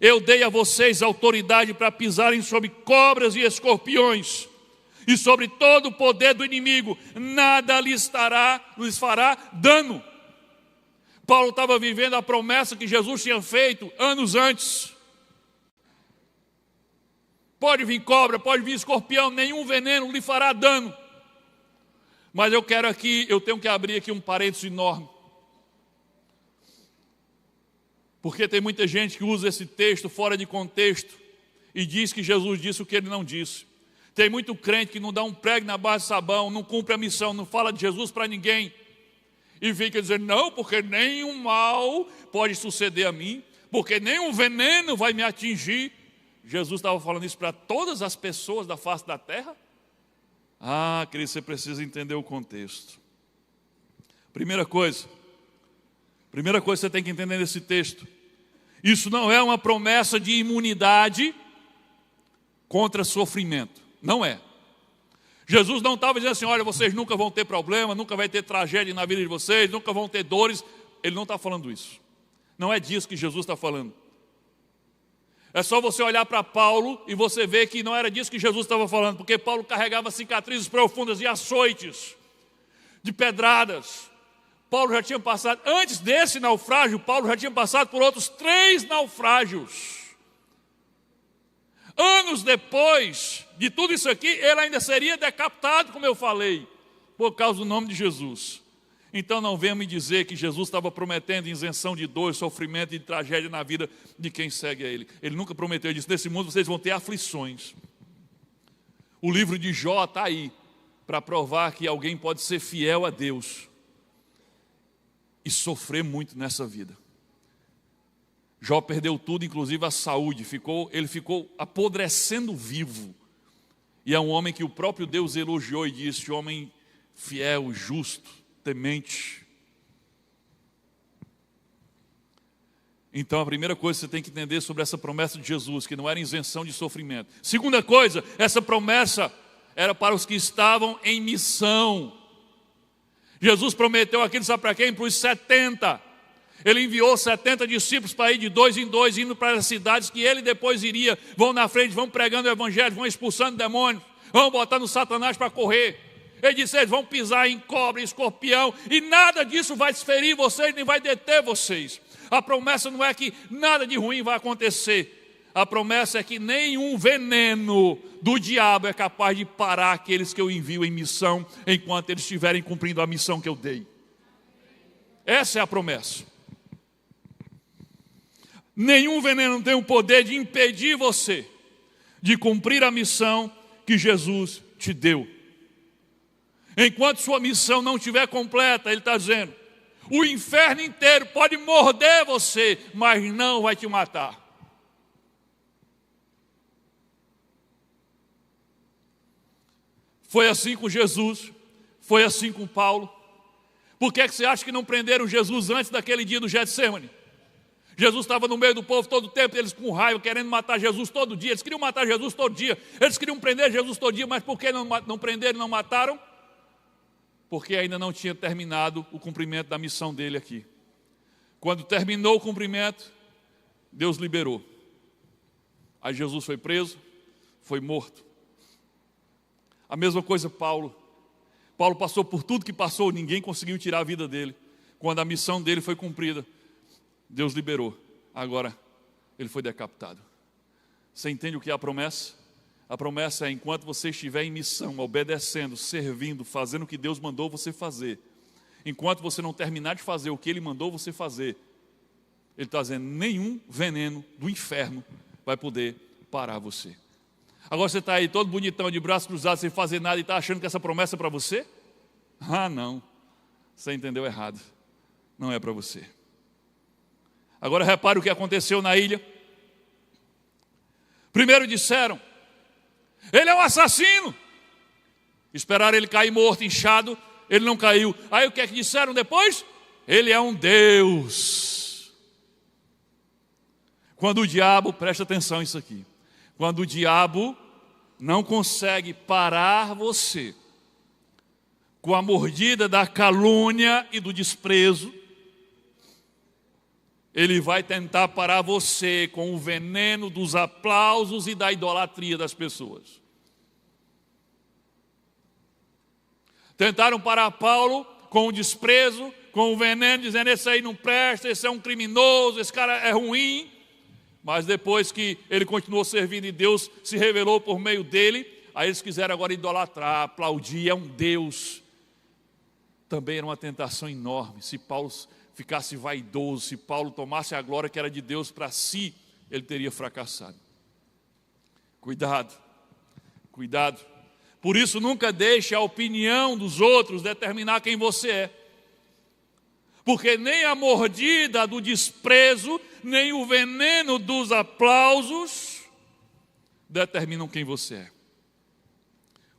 eu dei a vocês autoridade para pisarem sobre cobras e escorpiões, e sobre todo o poder do inimigo, nada lhes fará dano. Paulo estava vivendo a promessa que Jesus tinha feito anos antes. Pode vir cobra, pode vir escorpião, nenhum veneno lhe fará dano. Mas eu tenho que abrir aqui um parênteses enorme. Porque tem muita gente que usa esse texto fora de contexto e diz que Jesus disse o que ele não disse. Tem muito crente que não dá um prego na base de sabão, não cumpre a missão, não fala de Jesus para ninguém. E fica dizendo, não, porque nenhum mal pode suceder a mim, porque nenhum veneno vai me atingir. Jesus estava falando isso para todas as pessoas da face da terra? Ah, querido, você precisa entender o contexto. Primeira coisa que você tem que entender nesse texto. Isso não é uma promessa de imunidade contra sofrimento. Não é. Jesus não estava dizendo assim, olha, vocês nunca vão ter problema, nunca vai ter tragédia na vida de vocês, nunca vão ter dores. Ele não está falando isso. Não é disso que Jesus está falando. É só você olhar para Paulo e você ver que não era disso que Jesus estava falando, porque Paulo carregava cicatrizes profundas de açoites, de pedradas. Paulo já tinha passado, antes desse naufrágio, Paulo já tinha passado por outros 3 naufrágios. Anos depois de tudo isso aqui, ele ainda seria decapitado, como eu falei, por causa do nome de Jesus. Então não venha me dizer que Jesus estava prometendo isenção de dor, sofrimento e tragédia na vida de quem segue a Ele. Ele nunca prometeu isso. Nesse mundo vocês vão ter aflições. O livro de Jó está aí para provar que alguém pode ser fiel a Deus e sofrer muito nessa vida. Jó perdeu tudo, inclusive a saúde. Ele ficou apodrecendo vivo. E é um homem que o próprio Deus elogiou e disse: homem fiel, justo, temente. Então a primeira coisa que você tem que entender sobre essa promessa de Jesus, que não era isenção de sofrimento. Segunda coisa, essa promessa era para os que estavam em missão. Jesus prometeu aquilo, sabe para quem? Para os 70. Ele enviou 70 discípulos para ir de 2 em 2, indo para as cidades que ele depois iria. Vão na frente, vão pregando o evangelho, vão expulsando demônios, vão botando Satanás para correr. Ele disse: eles vão pisar em cobra, em escorpião, e nada disso vai desferir vocês, nem vai deter vocês. A promessa não é que nada de ruim vai acontecer. A promessa é que nenhum veneno do diabo é capaz de parar aqueles que eu envio em missão, enquanto eles estiverem cumprindo a missão que eu dei. Essa é a promessa. Nenhum veneno tem o poder de impedir você de cumprir a missão que Jesus te deu. Enquanto sua missão não estiver completa, ele está dizendo, o inferno inteiro pode morder você, mas não vai te matar. Foi assim com Jesus, foi assim com Paulo. Por que você acha que não prenderam Jesus antes daquele dia do Getsêmani? Jesus estava no meio do povo todo o tempo, eles com raiva, querendo matar Jesus todo dia. Eles queriam matar Jesus todo dia, eles queriam prender Jesus todo dia, mas por que não prenderam e não mataram? Porque ainda não tinha terminado o cumprimento da missão dele aqui. Quando terminou o cumprimento, Deus liberou. Aí Jesus foi preso, foi morto. A mesma coisa Paulo. Paulo passou por tudo que passou, ninguém conseguiu tirar a vida dele. Quando a missão dele foi cumprida, Deus liberou. Agora, ele foi decapitado. Você entende o que é a promessa? A promessa é, enquanto você estiver em missão, obedecendo, servindo, fazendo o que Deus mandou você fazer, enquanto você não terminar de fazer o que Ele mandou você fazer, Ele está dizendo, nenhum veneno do inferno vai poder parar você. Agora você está aí todo bonitão, de braços cruzados, sem fazer nada, e está achando que essa promessa é para você? Ah, não. Você entendeu errado. Não é para você. Agora repare o que aconteceu na ilha. Primeiro disseram, ele é um assassino. Esperaram ele cair morto, inchado, ele não caiu. Aí o que é que disseram depois? Ele é um Deus. Quando o diabo, presta atenção nisso aqui, quando o diabo não consegue parar você com a mordida da calúnia e do desprezo, ele vai tentar parar você com o veneno dos aplausos e da idolatria das pessoas. Tentaram parar Paulo com o desprezo, com o veneno, dizendo, esse aí não presta, esse é um criminoso, esse cara é ruim. Mas depois que ele continuou servindo e Deus se revelou por meio dele, aí eles quiseram agora idolatrar, aplaudir, é um Deus. Também era uma tentação enorme. Se Paulo ficasse vaidoso, se Paulo tomasse a glória que era de Deus para si, ele teria fracassado. Cuidado, cuidado. Por isso nunca deixe a opinião dos outros determinar quem você é. Porque nem a mordida do desprezo, nem o veneno dos aplausos determinam quem você é.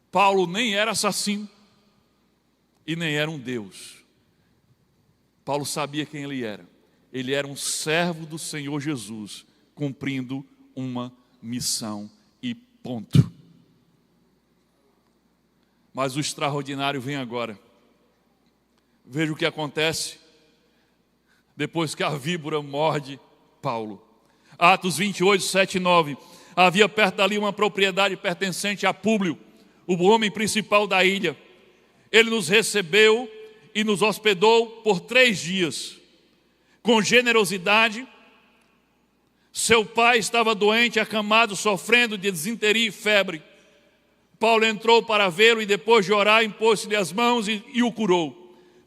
Paulo nem era assassino e nem era um Deus. Paulo sabia quem ele era. Ele era um servo do Senhor Jesus, cumprindo uma missão e ponto. Mas o extraordinário vem agora. Veja o que acontece depois que a víbora morde Paulo. Atos 28, 7 e 9. Havia perto dali uma propriedade pertencente a Públio, o homem principal da ilha. Ele nos recebeu e nos hospedou por 3 dias. Com generosidade, seu pai estava doente, acamado, sofrendo de desinteria e febre. Paulo entrou para vê-lo e depois de orar, impôs-lhe as mãos e o curou.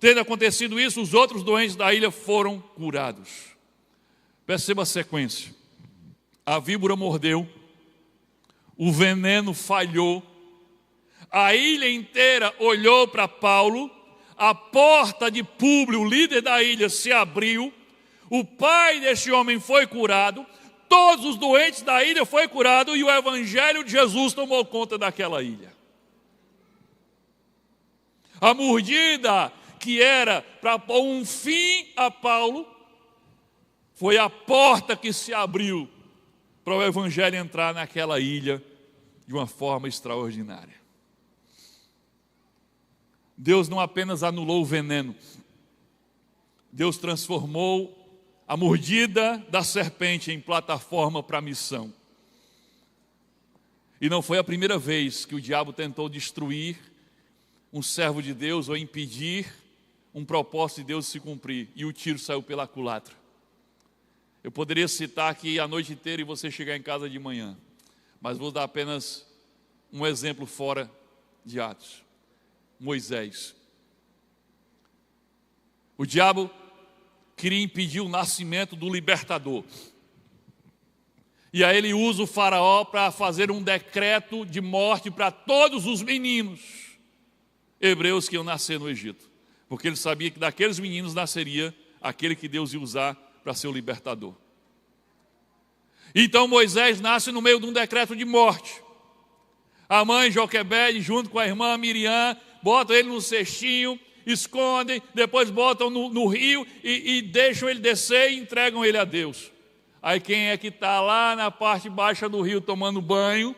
Tendo acontecido isso, os outros doentes da ilha foram curados. Perceba a sequência. A víbora mordeu, o veneno falhou, a ilha inteira olhou para Paulo, a porta de Públio, o líder da ilha, se abriu, o pai deste homem foi curado, todos os doentes da ilha foram curados e o evangelho de Jesus tomou conta daquela ilha. A mordida que era para pôr um fim a Paulo, foi a porta que se abriu para o evangelho entrar naquela ilha de uma forma extraordinária. Deus não apenas anulou o veneno, Deus transformou a mordida da serpente em plataforma para a missão. E não foi a primeira vez que o diabo tentou destruir um servo de Deus ou impedir um propósito de Deus se cumprir, e o tiro saiu pela culatra. Eu poderia citar aqui a noite inteira e você chegar em casa de manhã, mas vou dar apenas um exemplo fora de Atos. Moisés. O diabo queria impedir o nascimento do libertador. E aí ele usa o faraó para fazer um decreto de morte para todos os meninos hebreus que iam nascer no Egito. Porque ele sabia que daqueles meninos nasceria aquele que Deus ia usar para ser o libertador. Então Moisés nasce no meio de um decreto de morte. A mãe Joquebede, junto com a irmã Miriam, botam ele no cestinho, escondem, depois botam no rio e deixam ele descer e entregam ele a Deus. Aí quem é que está lá na parte baixa do rio tomando banho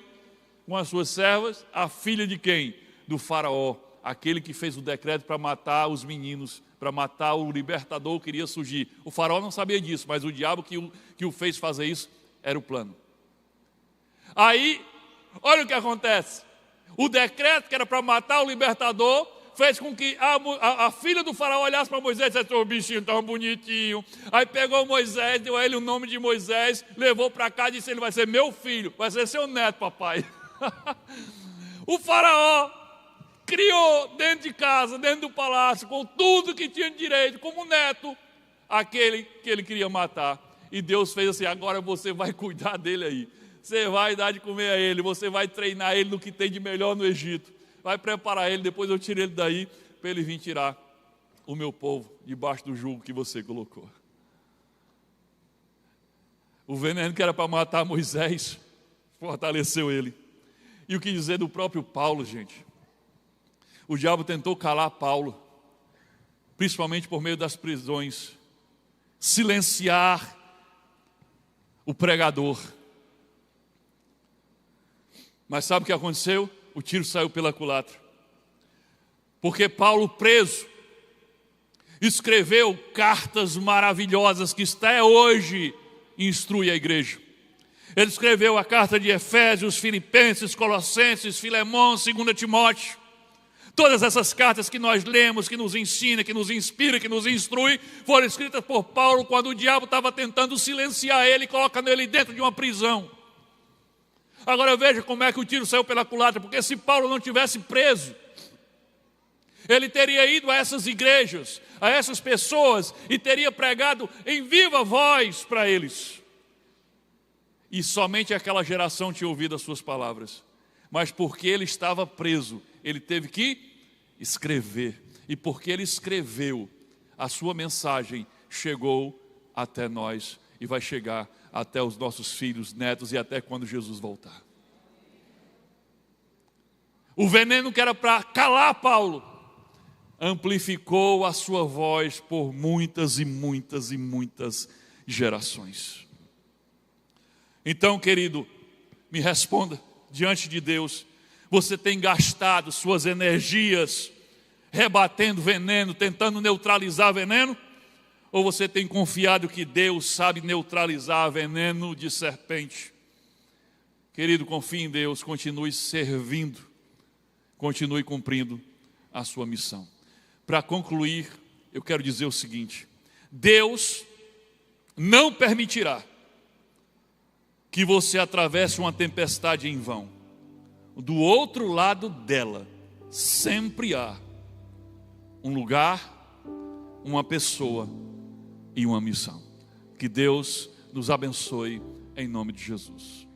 com as suas servas? A filha de quem? Do faraó, aquele que fez o decreto para matar os meninos, para matar o libertador que queria surgir. O faraó não sabia disso, mas o diabo que o fez fazer isso era o plano. Aí, olha o que acontece. O decreto que era para matar o libertador fez com que a filha do faraó olhasse para Moisés e disse: "O bichinho tão bonitinho". Aí pegou Moisés, deu a ele o nome de Moisés, levou para cá e disse: "Ele vai ser meu filho, vai ser seu neto, papai". O faraó criou dentro de casa, dentro do palácio, com tudo que tinha direito, como neto, aquele que ele queria matar. E Deus fez assim: agora você vai cuidar dele aí. Você vai dar de comer a ele, você vai treinar ele no que tem de melhor no Egito. Vai preparar ele, depois eu tiro ele daí, para ele vir tirar o meu povo debaixo do jugo que você colocou. O veneno que era para matar Moisés, fortaleceu ele. E o que dizer do próprio Paulo, gente? O diabo tentou calar Paulo, principalmente por meio das prisões, silenciar o pregador. Mas sabe o que aconteceu? O tiro saiu pela culatra. Porque Paulo, preso, escreveu cartas maravilhosas que até hoje instrui a igreja. Ele escreveu a carta de Efésios, Filipenses, Colossenses, Filemão, 2 Timóteo. Todas essas cartas que nós lemos, que nos ensina, que nos inspira, que nos instrui, foram escritas por Paulo quando o diabo estava tentando silenciar ele e colocando ele dentro de uma prisão. Agora veja como é que o tiro saiu pela culatra, porque se Paulo não tivesse preso, ele teria ido a essas igrejas, a essas pessoas, e teria pregado em viva voz para eles. E somente aquela geração tinha ouvido as suas palavras. Mas porque ele estava preso, ele teve que escrever. E porque ele escreveu, a sua mensagem chegou até nós e vai chegar até os nossos filhos, netos e até quando Jesus voltar. O veneno que era para calar Paulo amplificou a sua voz por muitas e muitas e muitas gerações. Então, querido, me responda diante de Deus: você tem gastado suas energias rebatendo veneno, tentando neutralizar veneno? Ou você tem confiado que Deus sabe neutralizar veneno de serpente? Querido, confie em Deus, continue servindo, continue cumprindo a sua missão. Para concluir, eu quero dizer o seguinte: Deus não permitirá que você atravesse uma tempestade em vão. Do outro lado dela, sempre há um lugar, uma pessoa e uma missão. Que Deus nos abençoe em nome de Jesus.